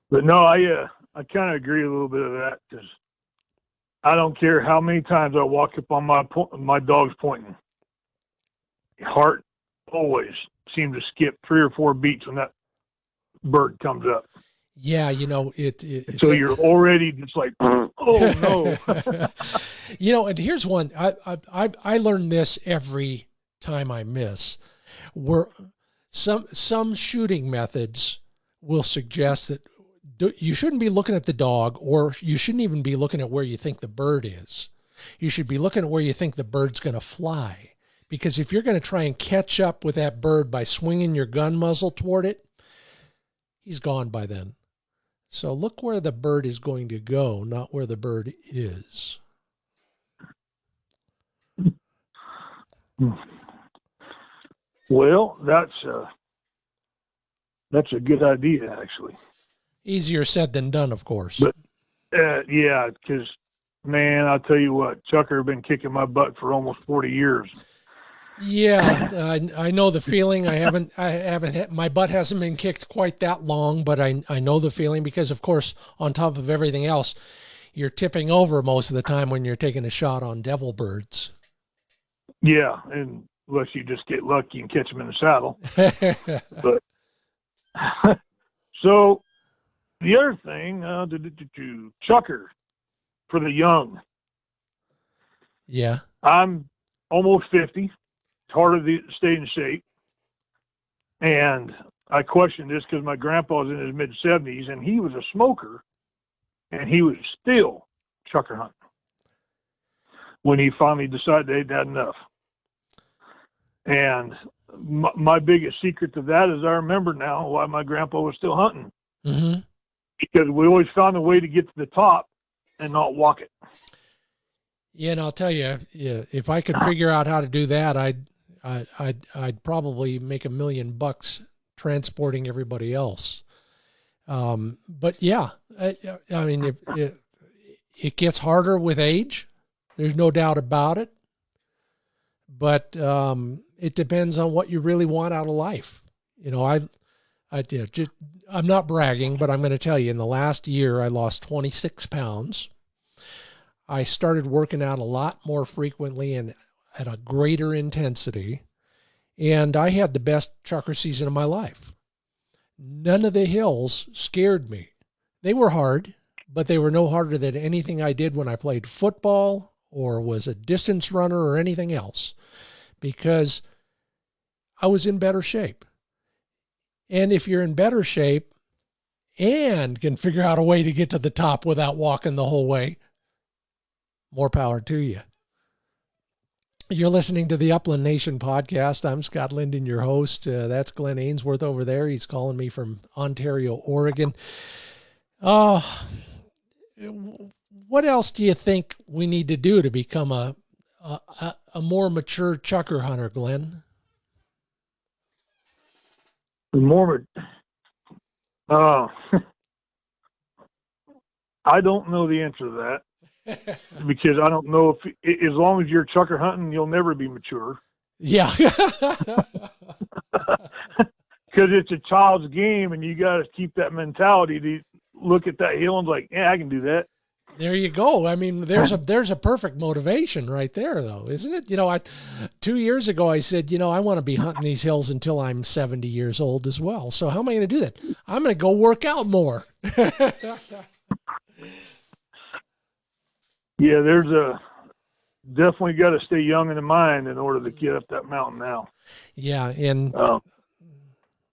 But no, I kind of agree a little bit of that, because I don't care how many times I walk up on my dog's pointing. Heart always seems to skip 3 or 4 beats when that bird comes up. Yeah, so you're already just like, oh no. And here's one. I learn this every time I miss. Where some shooting methods will suggest that you shouldn't be looking at the dog, or you shouldn't even be looking at where you think the bird is. You should be looking at where you think the bird's going to fly. Because if you're going to try and catch up with that bird by swinging your gun muzzle toward it, he's gone by then. So look where the bird is going to go, not where the bird is. Well, that's a good idea, actually. Easier said than done, of course. But yeah, because man, I'll tell you what, chukar have been kicking my butt for almost 40 years. Yeah, I know the feeling. I haven't my butt hasn't been kicked quite that long, but I know the feeling, because of course, on top of everything else, you're tipping over most of the time when you're taking a shot on devil birds. Yeah, and unless you just get lucky and catch them in the saddle. But so the other thing, chukar for the young. Yeah, I'm almost 50. It's harder to stay in shape. And I question this because my grandpa was in his mid-70s, and he was a smoker, and he was still chukar hunting when he finally decided he'd had enough. And my biggest secret to that is I remember now why my grandpa was still hunting. Mm-hmm. Because we always found a way to get to the top and not walk it. Yeah, and I'll tell you, if I could figure out how to do that, I'd probably make $1 million transporting everybody else. But yeah, I mean, it gets harder with age. There's no doubt about it. but it depends on what you really want out of life. You know, I'm not bragging, but I'm going to tell you, in the last year, I lost 26 pounds. I started working out a lot more frequently and at a greater intensity, and I had the best chukar season of my life. None of the hills scared me. They were hard, but they were no harder than anything I did when I played football or was a distance runner or anything else, because I was in better shape. And if you're in better shape and can figure out a way to get to the top without walking the whole way, more power to you. You're listening to the Upland Nation podcast. I'm Scott Linden, your host. That's Glenn Ainsworth over there. He's calling me from Ontario, Oregon. What else do you think we need to do to become a more mature chukar hunter, Glenn? More, I don't know the answer to that. Because I don't know if, as long as you're chukar hunting, you'll never be mature. Yeah. Because it's a child's game, and you got to keep that mentality to look at that hill and like, yeah, I can do that. There you go. I mean, there's a perfect motivation right there, though, isn't it? You know, 2 years ago, I said, you know, I want to be hunting these hills until I'm 70 years old as well. So how am I going to do that? I'm going to go work out more. Yeah, definitely got to stay young in the mind in order to get up that mountain now. Yeah, and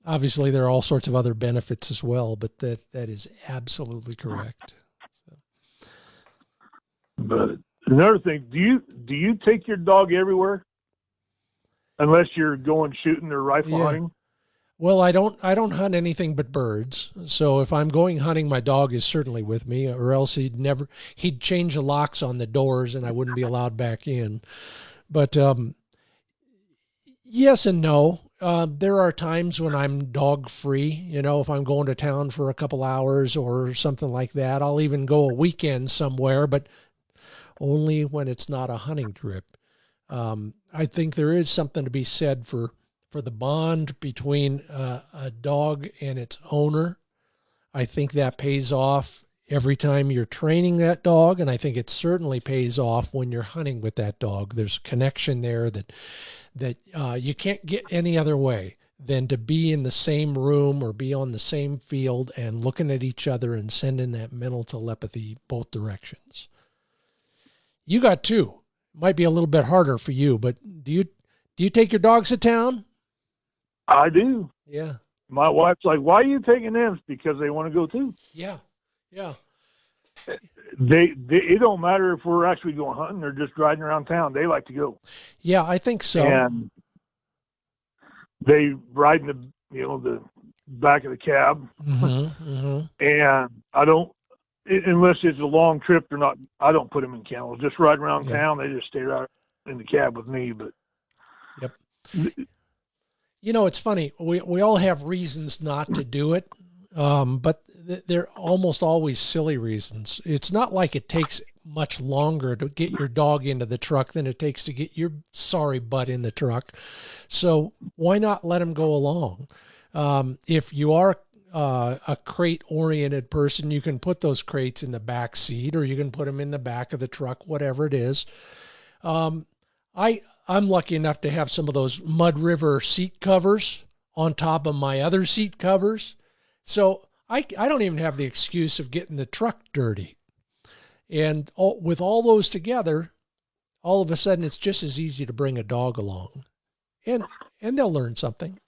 obviously there are all sorts of other benefits as well, but that is absolutely correct. So. But another thing, do you take your dog everywhere, unless you're going shooting or rifle hunting? Well, I don't hunt anything but birds. So if I'm going hunting, my dog is certainly with me, or else he'd change the locks on the doors and I wouldn't be allowed back in. But yes and no. There are times when I'm dog free. You know, if I'm going to town for a couple hours or something like that, I'll even go a weekend somewhere, but only when it's not a hunting trip. I think there is something to be said for the bond between a dog and its owner. I think that pays off every time you're training that dog, and I think it certainly pays off when you're hunting with that dog. There's a connection there that you can't get any other way than to be in the same room or be on the same field and looking at each other and sending that mental telepathy both directions. You got two. Might be a little bit harder for you, but do you take your dogs to town? I do. Yeah. My wife's like, "Why are you taking them?" Because they want to go too. Yeah. Yeah. It don't matter if we're actually going hunting or just riding around town. They like to go. Yeah, I think so. And they ride in the back of the cab. Mm-hmm, mm-hmm. And I don't, unless it's a long trip, I don't put them in kennels. Just ride around town. They just stay right in the cab with me. But yep. You know, it's funny. We all have reasons not to do it, but they're almost always silly reasons. It's not like it takes much longer to get your dog into the truck than it takes to get your sorry butt in the truck. So why not let them go along? If you are a crate-oriented person, you can put those crates in the back seat, or you can put them in the back of the truck, whatever it is. I'm lucky enough to have some of those Mud River seat covers on top of my other seat covers. So I don't even have the excuse of getting the truck dirty. And with all those together, all of a sudden it's just as easy to bring a dog along. And they'll learn something.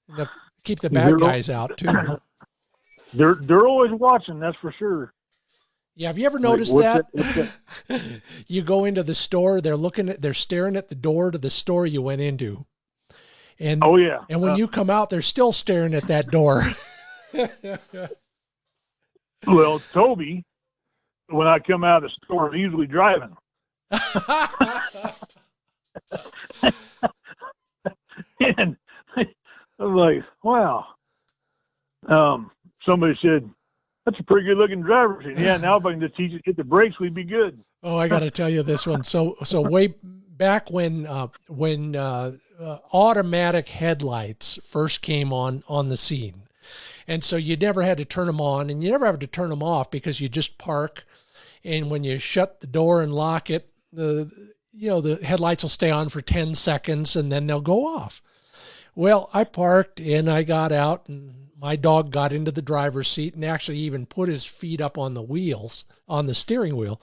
And they'll keep the bad guys out too. They're always watching, that's for sure. Yeah, have you ever noticed that? You go into the store, they're staring at the door to the store you went into. And oh yeah. And when you come out, they're still staring at that door. Well, Toby, when I come out of the store, I'm usually driving. And I'm like, wow. Somebody said, "That's a pretty good looking driver." Said, "Yeah, now if I can just teach it to hit the brakes, we'd be good." Oh, I got to tell you this one. So way back when automatic headlights first came on the scene. And so you never had to turn them on, and you never have to turn them off, because you just park, and when you shut the door and lock it, the headlights will stay on for 10 seconds and then they'll go off. Well, I parked and I got out, and my dog got into the driver's seat and actually even put his feet up on the wheels, on the steering wheel.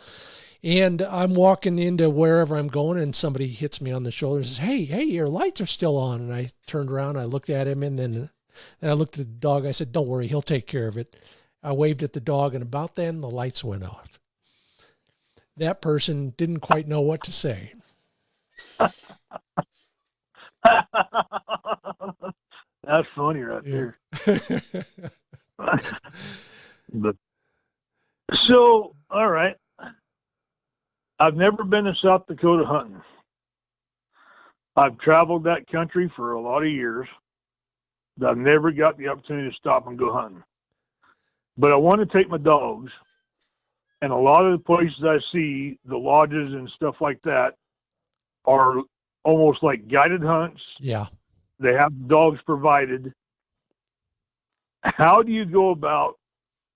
And I'm walking into wherever I'm going, and somebody hits me on the shoulder and says, hey, your lights are still on. And I turned around, I looked at him, and then I looked at the dog. I said, don't worry, he'll take care of it. I waved at the dog, and about then the lights went off. That person didn't quite know what to say. That's funny right there. But, so, all right. I've never been to South Dakota hunting. I've traveled that country for a lot of years, but I've never got the opportunity to stop and go hunting. But I want to take my dogs, and a lot of the places I see, the lodges and stuff like that, are almost like guided hunts. Yeah. They have dogs provided. How do you go about,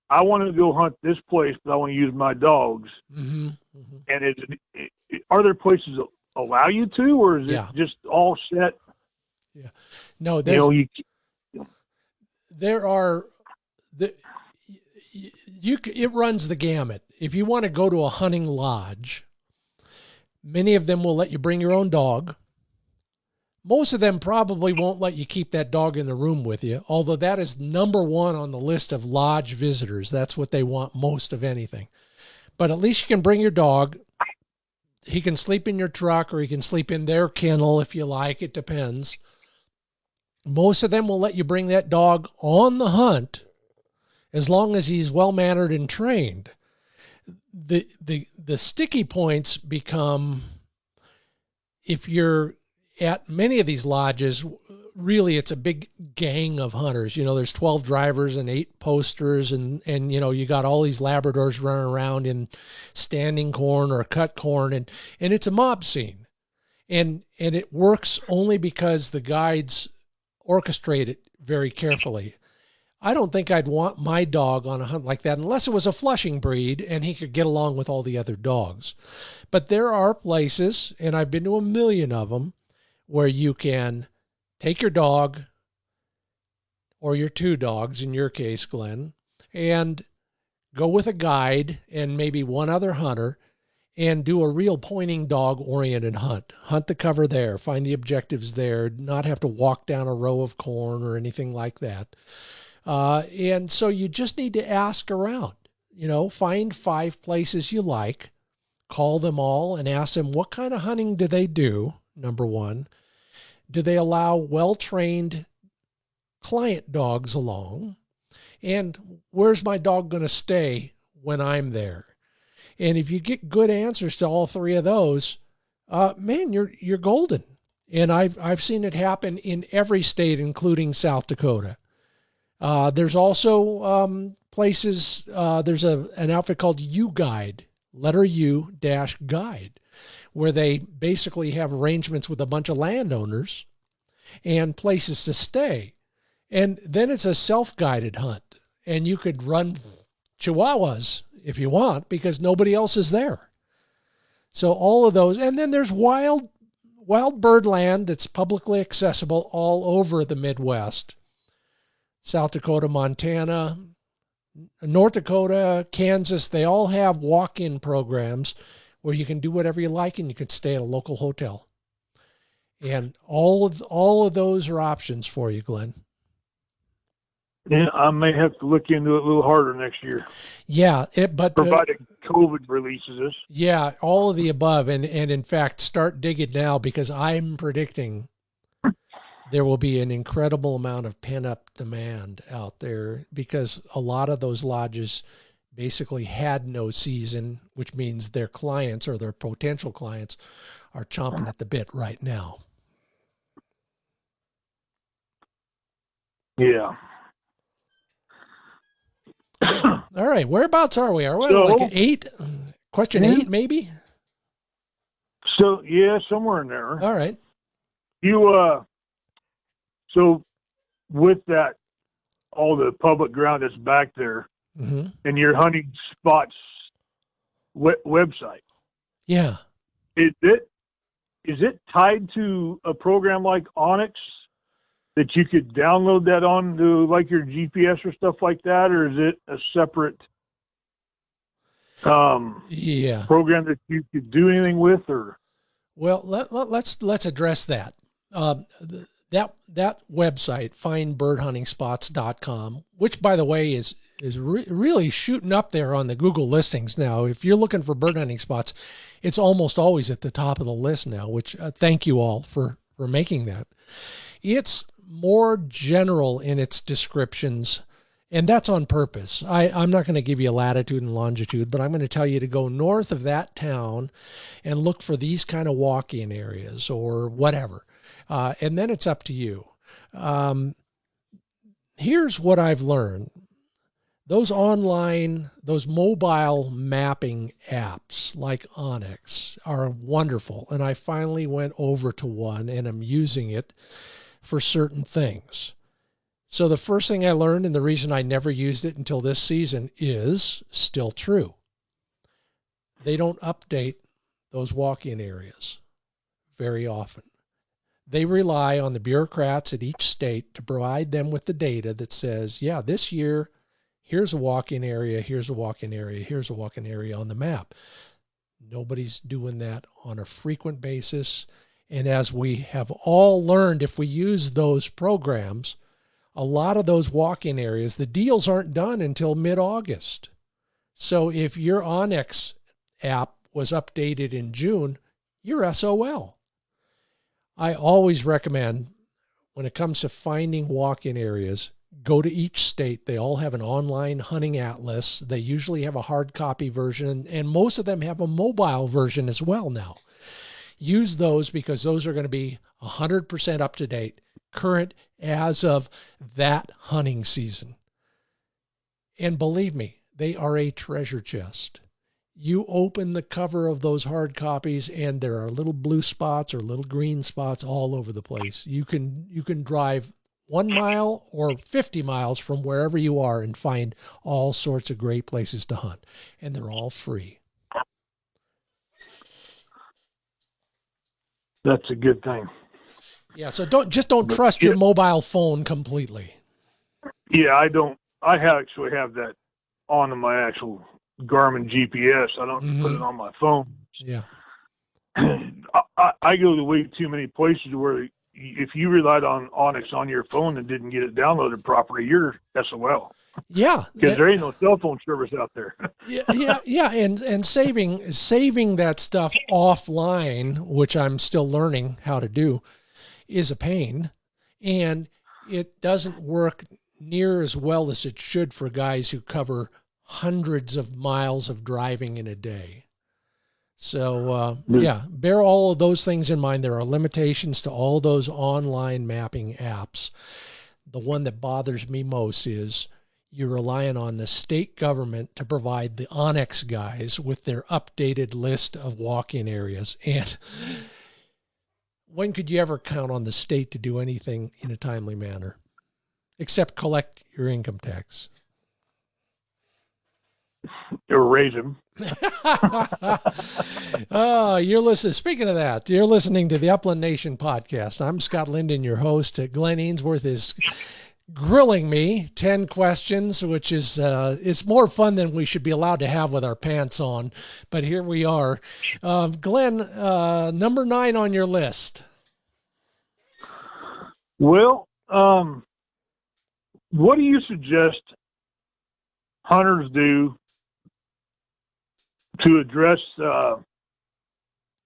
I want to go hunt this place, but I want to use my dogs. Mm-hmm. Mm-hmm. And are there places that allow you to, or is it just all set? Yeah. No, it runs the gamut. If you want to go to a hunting lodge, many of them will let you bring your own dog. Most of them probably won't let you keep that dog in the room with you, although that is number one on the list of lodge visitors. That's what they want most of anything. But at least you can bring your dog. He can sleep in your truck, or he can sleep in their kennel if you like. It depends. Most of them will let you bring that dog on the hunt as long as he's well-mannered and trained. The sticky points become, if you're at many of these lodges, really it's a big gang of hunters. There's 12 drivers and 8 posters, and you got all these Labradors running around in standing corn or cut corn, and it's a mob scene. And it works only because the guides orchestrate it very carefully. I don't think I'd want my dog on a hunt like that unless it was a Flushing breed and he could get along with all the other dogs. But there are places, and I've been to a million of them, where you can take your dog, or your 2 dogs in your case, Glenn, and go with a guide and maybe one other hunter and do a real pointing dog-oriented hunt. Hunt the cover there, find the objectives there, not have to walk down a row of corn or anything like that. And so you just need to ask around, find 5 places you like, call them all and ask them, what kind of hunting do they do? Number one, do they allow well-trained client dogs along? And where's my dog going to stay when I'm there? And if you get good answers to all 3 of those, man, you're golden. And I've seen it happen in every state, including South Dakota. There's also places. There's an outfit called U-Guide, letter U dash guide, where they basically have arrangements with a bunch of landowners and places to stay. And then it's a self-guided hunt. And you could run chihuahuas if you want, because nobody else is there. So all of those. And then there's wild bird land that's publicly accessible all over the Midwest. South Dakota, Montana, North Dakota, Kansas, they all have walk-in programs where you can do whatever you like and you can stay at a local hotel. And all of those are options for you, Glenn. Yeah, I may have to look into it a little harder next year. Yeah, but provided COVID releases us. Yeah, all of the above, and in fact, start digging now, because I'm predicting there will be an incredible amount of pent-up demand out there, because a lot of those lodges basically had no season, which means their clients or their potential clients are chomping at the bit right now. Yeah. All right, whereabouts are we? Are we like at 8? Question 8, maybe? So yeah, somewhere in there. All right. So with that, all the public ground that's back there, Mm-hmm. and your hunting spots website, Yeah. is it tied to a program like Onyx that you could download that onto like your GPS or stuff like that, or is it a separate program that you could do anything with? Or well, let's address that. That website, findbirdhuntingspots.com, which by the way is really shooting up there on the Google listings now. If you're looking for bird hunting spots, it's almost always at the top of the list now, which thank you all for making that. It's more general in its descriptions, and that's on purpose. I'm not going to give you latitude and longitude, but I'm going to tell you to go north of that town and look for these kind of walk-in areas or whatever. And then it's up to you. Here's what I've learned. Those mobile mapping apps like Onyx are wonderful. And I finally went over to one and I'm using it for certain things. So the first thing I learned, and the reason I never used it until this season, is still true. They don't update those walk-in areas very often. They rely on the bureaucrats at each state to provide them with the data that says, yeah, this year, here's a walk-in area, here's a walk-in area, here's a walk-in area on the map. Nobody's doing that on a frequent basis. And as we have all learned, if we use those programs, a lot of those walk-in areas, the deals aren't done until mid-August. So if your Onyx app was updated in June, you're SOL. I always recommend, when it comes to finding walk-in areas, go to each state. They all have an online hunting atlas. They usually have a hard copy version, and most of them have a mobile version as well now. Use those because those are going to be 100% up to date, current as of that hunting season. And believe me, they are a treasure chest. You open the cover of those hard copies and there are little blue spots or little green spots all over the place. You can drive 1 mile or 50 miles from wherever you are and find all sorts of great places to hunt. And they're all free. that's a good thing. Yeah, so don't trust your mobile phone completely. Yeah, I actually have that on my actual Garmin GPS. I don't put it on my phone. Yeah. I go to way too many places where if you relied on Onyx on your phone and didn't get it downloaded properly, you're SOL. Yeah. Because there ain't no cell phone service out there. Yeah. And saving that stuff offline, which I'm still learning how to do, is a pain. And it doesn't work near as well as it should for guys who cover hundreds of miles of driving in a day. So, bear all of those things in mind. There are limitations to all those online mapping apps. The one that bothers me most is you're relying on the state government to provide the Onyx guys with their updated list of walk-in areas. And when could you ever count on the state to do anything in a timely manner, except collect your income tax? Or raise them. Oh, you're listening. Speaking of that, you're listening to the Upland Nation podcast. I'm Scott Linden, your host. Glenn Ainsworth is grilling me 10 questions, which is it's more fun than we should be allowed to have with our pants on. But here we are. Glenn, number 9 on your list. Well, what do you suggest hunters do to address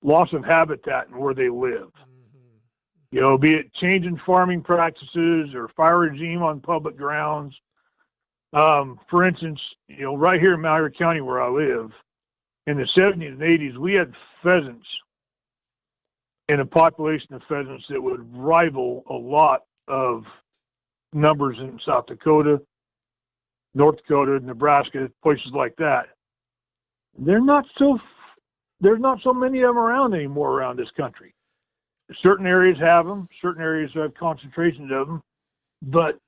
loss of habitat and where they live? You know, be it changing farming practices or fire regime on public grounds. For instance, you know, right here in Malheur County where I live, in the 70s and 80s, we had pheasants and a population of pheasants that would rival a lot of numbers in South Dakota, North Dakota, Nebraska, places like that. They're not so there's not so many of them around anymore around this country. Certain areas have them, certain areas have concentrations of them. But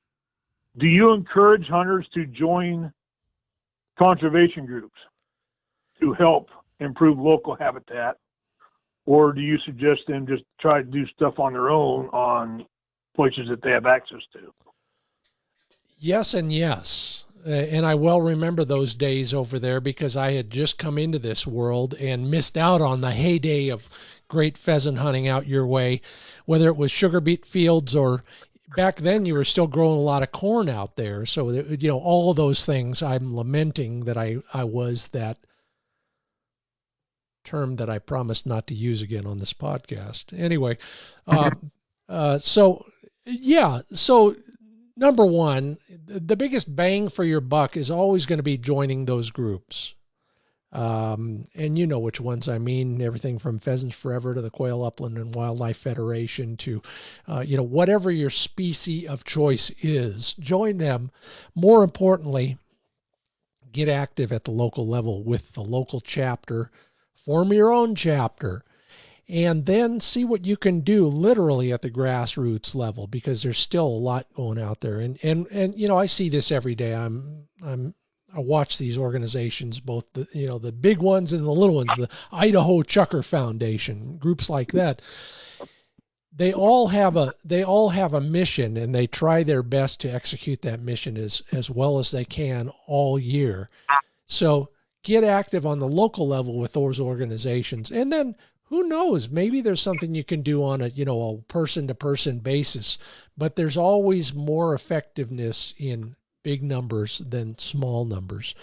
do you encourage hunters to join conservation groups to help improve local habitat? Or do you suggest them just try to do stuff on their own on places that they have access to? Yes and yes. And I well remember those days over there because I had just come into this world and missed out on the heyday of great pheasant hunting out your way, whether it was sugar beet fields or back then you were still growing a lot of corn out there. So, you know, all of those things, I'm lamenting that I was that term that I promised not to use again on this podcast. Anyway, so yeah, so number one, the biggest bang for your buck is always going to be joining those groups. And you know which ones I mean, everything from Pheasants Forever to the Quail Upland and Wildlife Federation to, you know, whatever your species of choice is, join them. More importantly, get active at the local level with the local chapter, form your own chapter, and then see what you can do literally at the grassroots level, because there's still a lot going out there. And you know, I see this every day. I watch these organizations, both the, you know, the big ones and the little ones, the Idaho Chukar Foundation, groups like that. They all have a mission, and they try their best to execute that mission as well as they can all year. So get active on the local level with those organizations, and then who knows, maybe there's something you can do on a, you know, a person-to-person basis, but there's always more effectiveness in big numbers than small numbers.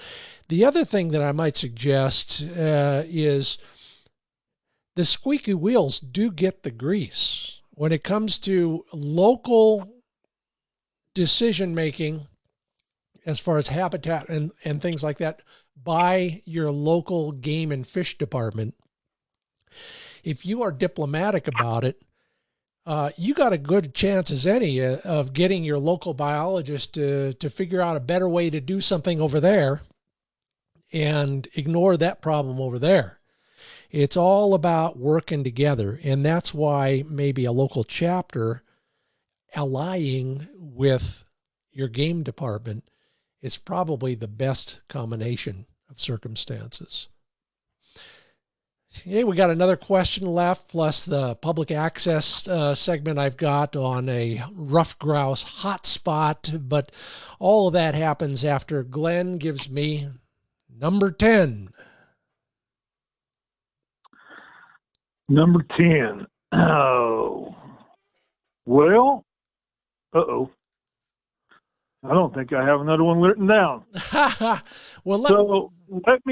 The other thing that I might suggest is the squeaky wheels do get the grease. When it comes to local decision-making, as far as habitat and things like that, by your local game and fish department, if you are diplomatic about it, you got a good chance as any of getting your local biologist to figure out a better way to do something over there and ignore that problem over there. It's all about working together, and that's why maybe a local chapter allying with your game department is probably the best combination of circumstances. Okay, we got another question left, plus the public access segment I've got on a rough grouse hotspot, but all of that happens after Glenn gives me number 10. Number 10. Oh. Well, uh-oh. I don't think I have another one written down. Well, so let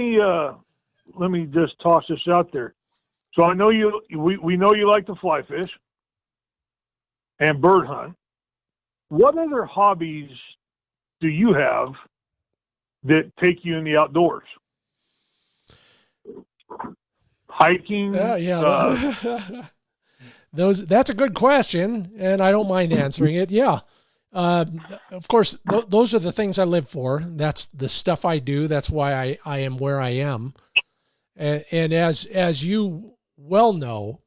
me just toss this out there. So I know we know you like to fly fish and bird hunt. What other hobbies do you have that take you in the outdoors? Hiking? Yeah. That's a good question, and I don't mind answering it. Yeah. Of course, those are the things I live for. That's the stuff I do. That's why I am where I am. And as you well know,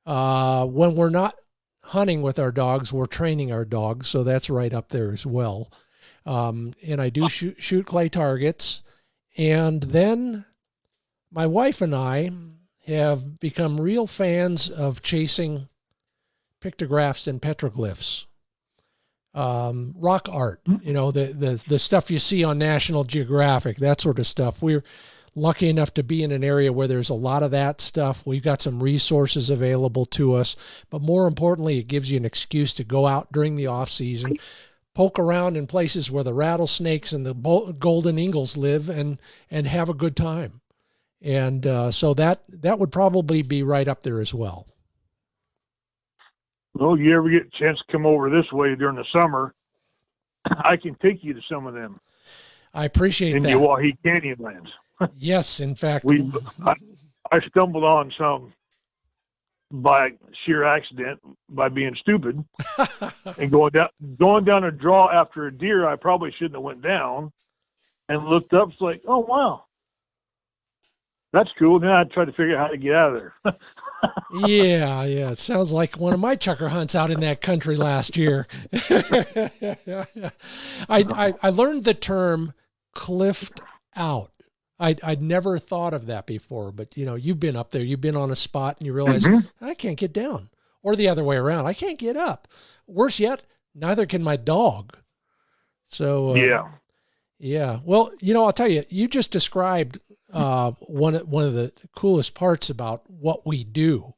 when we're not hunting with our dogs, we're training our dogs. So that's right up there as well. And I do shoot clay targets. And then my wife and I have become real fans of chasing pictographs and petroglyphs. Rock art, you know, the stuff you see on National Geographic, that sort of stuff. We're lucky enough to be in an area where there's a lot of that stuff. We've got some resources available to us, but more importantly, it gives you an excuse to go out during the off season, poke around in places where the rattlesnakes and the golden eagles live, and have a good time. And so that would probably be right up there as well. Well, you ever get a chance to come over this way during the summer, I can take you to some of them. I appreciate that. In Uwahee Canyonlands. Yes, in fact. I stumbled on some by sheer accident, by being stupid, and going down a draw after a deer I probably shouldn't have went down, and looked up, it's like, oh, wow. That's cool. Then I tried to figure out how to get out of there. Yeah, it sounds like one of my chukar hunts out in that country last year. I learned the term cliffed out. I'd never thought of that before, but you've been up there, you've been on a spot and you realize I can't get down, or the other way around. I can't get up. Worse yet, neither can my dog. So, yeah. Well, I'll tell you, you just described one of the coolest parts about what we do.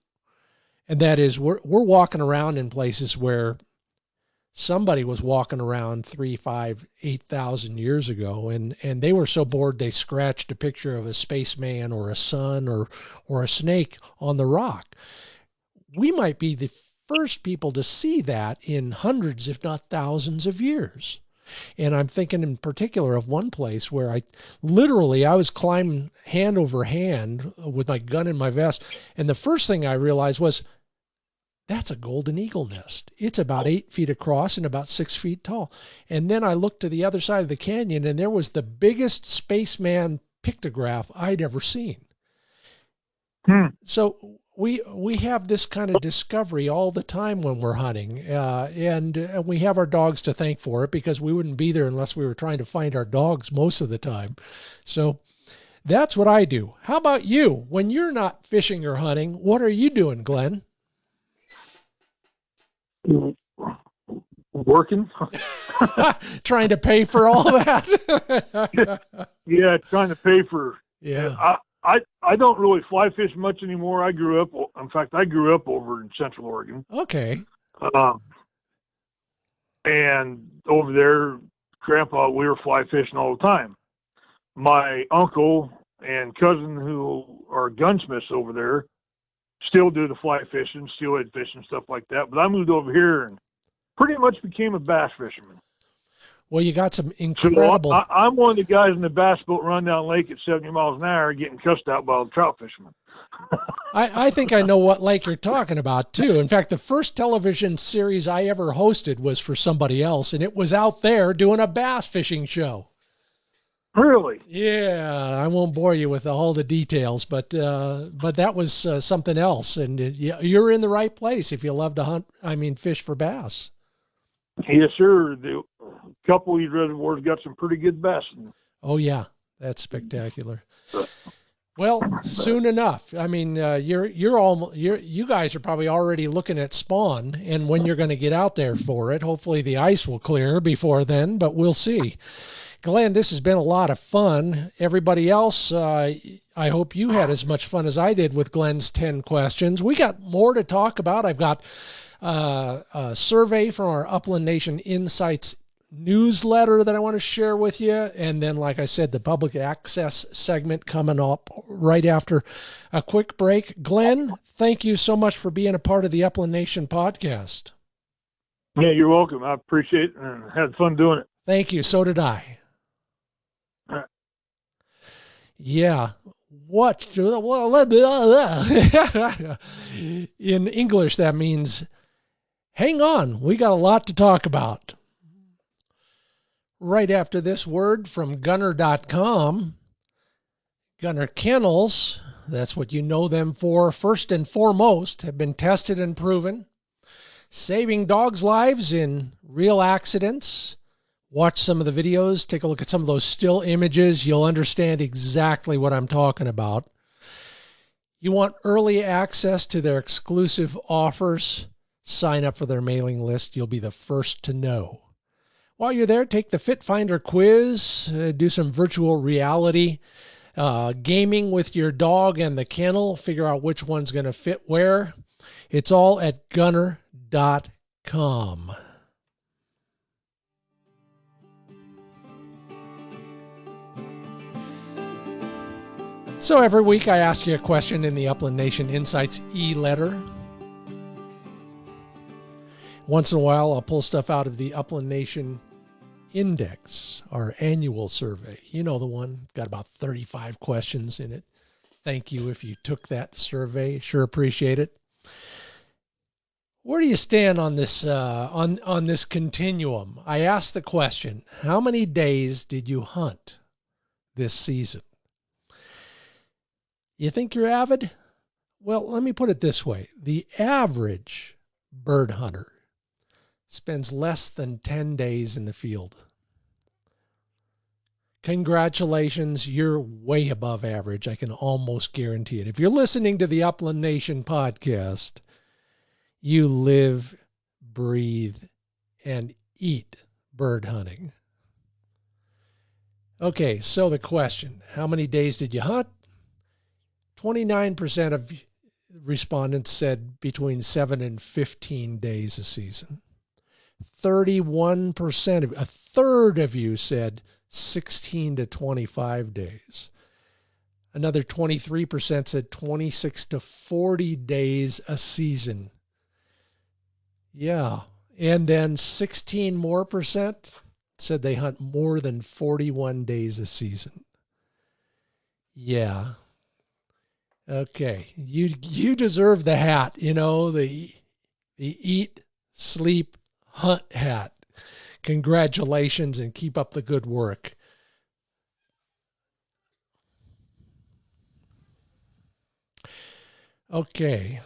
And that is we're walking around in places where somebody was walking around 3, 5, 8,000 years ago, and they were so bored they scratched a picture of a spaceman or a sun or a snake on the rock. We might be the first people to see that in hundreds, if not thousands of years. And I'm thinking in particular of one place where I was climbing hand over hand with my gun in my vest. And the first thing I realized was, that's a golden eagle nest. It's about 8 feet across and about 6 feet tall. And then I looked to the other side of the canyon, and there was the biggest spaceman pictograph I'd ever seen. So we have this kind of discovery all the time when we're hunting, and we have our dogs to thank for it, because we wouldn't be there unless we were trying to find our dogs most of the time. So that's what I do. How about you? When you're not fishing or hunting, what are you doing, Glenn? Working. Trying to pay for all that. Yeah, trying to pay for. Yeah. I don't really fly fish much anymore. I grew up over in Central Oregon. Okay. And over there, Grandpa, we were fly fishing all the time. My uncle and cousin, who are gunsmiths over there, still do the fly fishing, steelhead fishing, stuff like that. But I moved over here and pretty much became a bass fisherman. Well, you got some incredible... So I'm one of the guys in the bass boat run down lake at 70 miles an hour getting cussed out by the trout fishermen. I think I know what lake you're talking about, too. In fact, the first television series I ever hosted was for somebody else, and it was out there doing a bass fishing show. Really? Yeah, I won't bore you with all the details, but that was something else. And you're in the right place if you love to fish for bass. Yes, sir. The couple of these reservoirs got some pretty good bass in them. Oh, yeah. That's spectacular. Well, soon enough. I mean, you guys are probably already looking at spawn and when you're going to get out there for it. Hopefully the ice will clear before then, but we'll see. Glenn, this has been a lot of fun. Everybody else, I hope you had as much fun as I did with Glenn's 10 questions. We got more to talk about. I've got a survey from our Upland Nation Insights newsletter that I want to share with you. And then, like I said, the public access segment coming up right after a quick break. Glenn, thank you so much for being a part of the Upland Nation podcast. Yeah, you're welcome. I appreciate it and had fun doing it. Thank you. So did I. Yeah. What? In English, that means, hang on, we got a lot to talk about. Right after this word from gunner.com, Gunner kennels, that's what you know them for, first and foremost, have been tested and proven. Saving dogs' lives in real accidents. Watch some of the videos, take a look at some of those still images. You'll understand exactly what I'm talking about. You want early access to their exclusive offers? Sign up for their mailing list. You'll be the first to know. While you're there, take the Fit Finder quiz, do some virtual reality gaming with your dog and the kennel, figure out which one's going to fit where. It's all at gunner.com. So every week I ask you a question in the Upland Nation Insights e-letter. Once in a while I'll pull stuff out of the Upland Nation Index, our annual survey. You know the one, got about 35 questions in it. Thank you if you took that survey. Sure appreciate it. Where do you stand on this on this continuum? I asked the question, how many days did you hunt this season? You think you're avid? Well, let me put it this way. The average bird hunter spends less than 10 days in the field. Congratulations, you're way above average. I can almost guarantee it. If you're listening to the Upland Nation podcast, you live, breathe, and eat bird hunting. Okay, so the question, how many days did you hunt? 29% of respondents said between 7 and 15 days a season. 31%, a third of you said 16 to 25 days. Another 23% said 26 to 40 days a season. Yeah. And then 16 more percent said they hunt more than 41 days a season. Yeah. Okay. You deserve the hat, the eat, sleep, hunt hat. Congratulations and keep up the good work. Okay.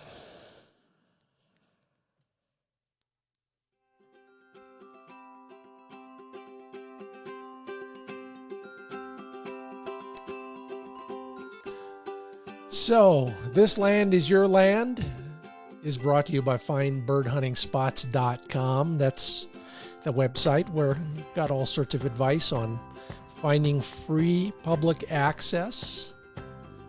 So, This Land is Your Land is brought to you by FindBirdHuntingSpots.com. That's the website where we've got all sorts of advice on finding free public access,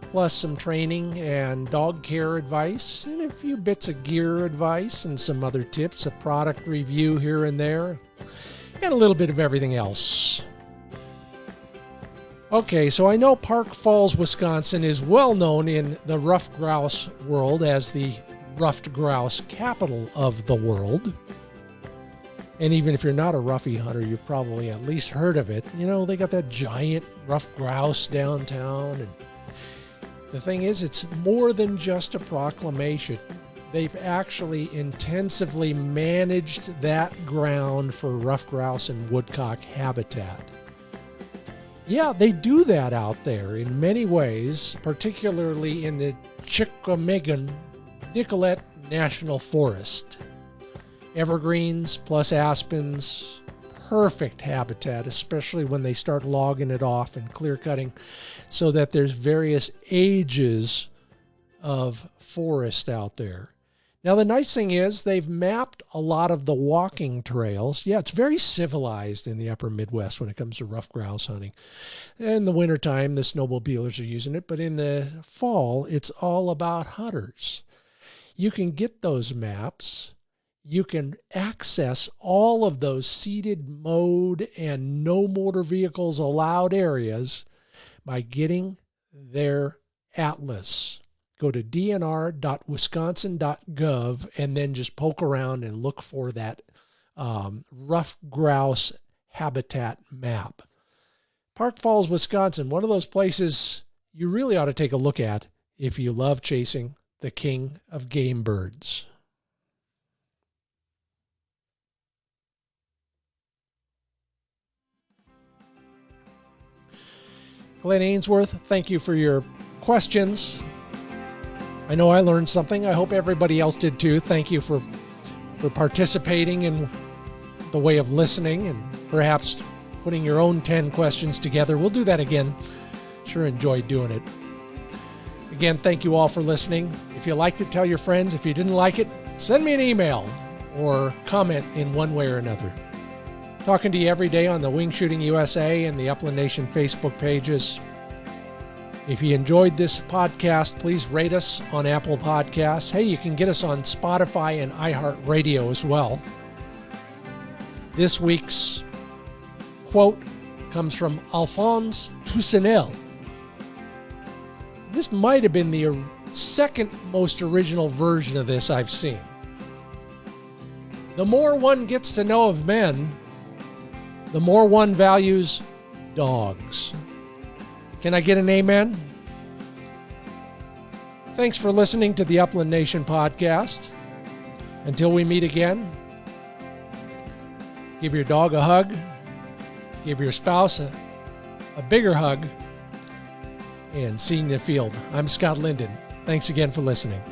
plus some training and dog care advice, and a few bits of gear advice and some other tips, a product review here and there, and a little bit of everything else. Okay, so I know Park Falls, Wisconsin is well known in the ruffed grouse world as the ruffed grouse capital of the world. And even if you're not a roughy hunter, you've probably at least heard of it. They got that giant ruffed grouse downtown. And the thing is, it's more than just a proclamation. They've actually intensively managed that ground for ruffed grouse and woodcock habitat. Yeah, they do that out there in many ways, particularly in the Nicolet National Forest. Evergreens plus aspens, perfect habitat, especially when they start logging it off and clear cutting, so that there's various ages of forest out there. Now, the nice thing is they've mapped a lot of the walking trails. Yeah, it's very civilized in the upper Midwest when it comes to ruffed grouse hunting. In the wintertime, the snowmobilers are using it, but in the fall, it's all about hunters. You can get those maps. You can access all of those seated mode and no motor vehicles allowed areas by getting their atlas. Go to dnr.wisconsin.gov and then just poke around and look for that ruffed grouse habitat map. Park Falls, Wisconsin, one of those places you really ought to take a look at if you love chasing the king of game birds. Glenn Ainsworth, thank you for your questions. I know I learned something. I hope everybody else did too. Thank you for participating in the way of listening and perhaps putting your own 10 questions together. We'll do that again. Sure enjoyed doing it. Again, thank you all for listening. If you liked it, tell your friends. If you didn't like it, send me an email or comment in one way or another. Talking to you every day on the Wing Shooting USA and the Upland Nation Facebook pages. If you enjoyed this podcast, please rate us on Apple Podcasts. Hey, you can get us on Spotify and iHeartRadio as well. This week's quote comes from Alphonse Toussenel. This might have been the second most original version of this I've seen. The more one gets to know of men, the more one values dogs. Can I get an amen? Thanks for listening to the Upland Nation podcast. Until we meet again, give your dog a hug, give your spouse a bigger hug, and seeing the field. I'm Scott Linden. Thanks again for listening.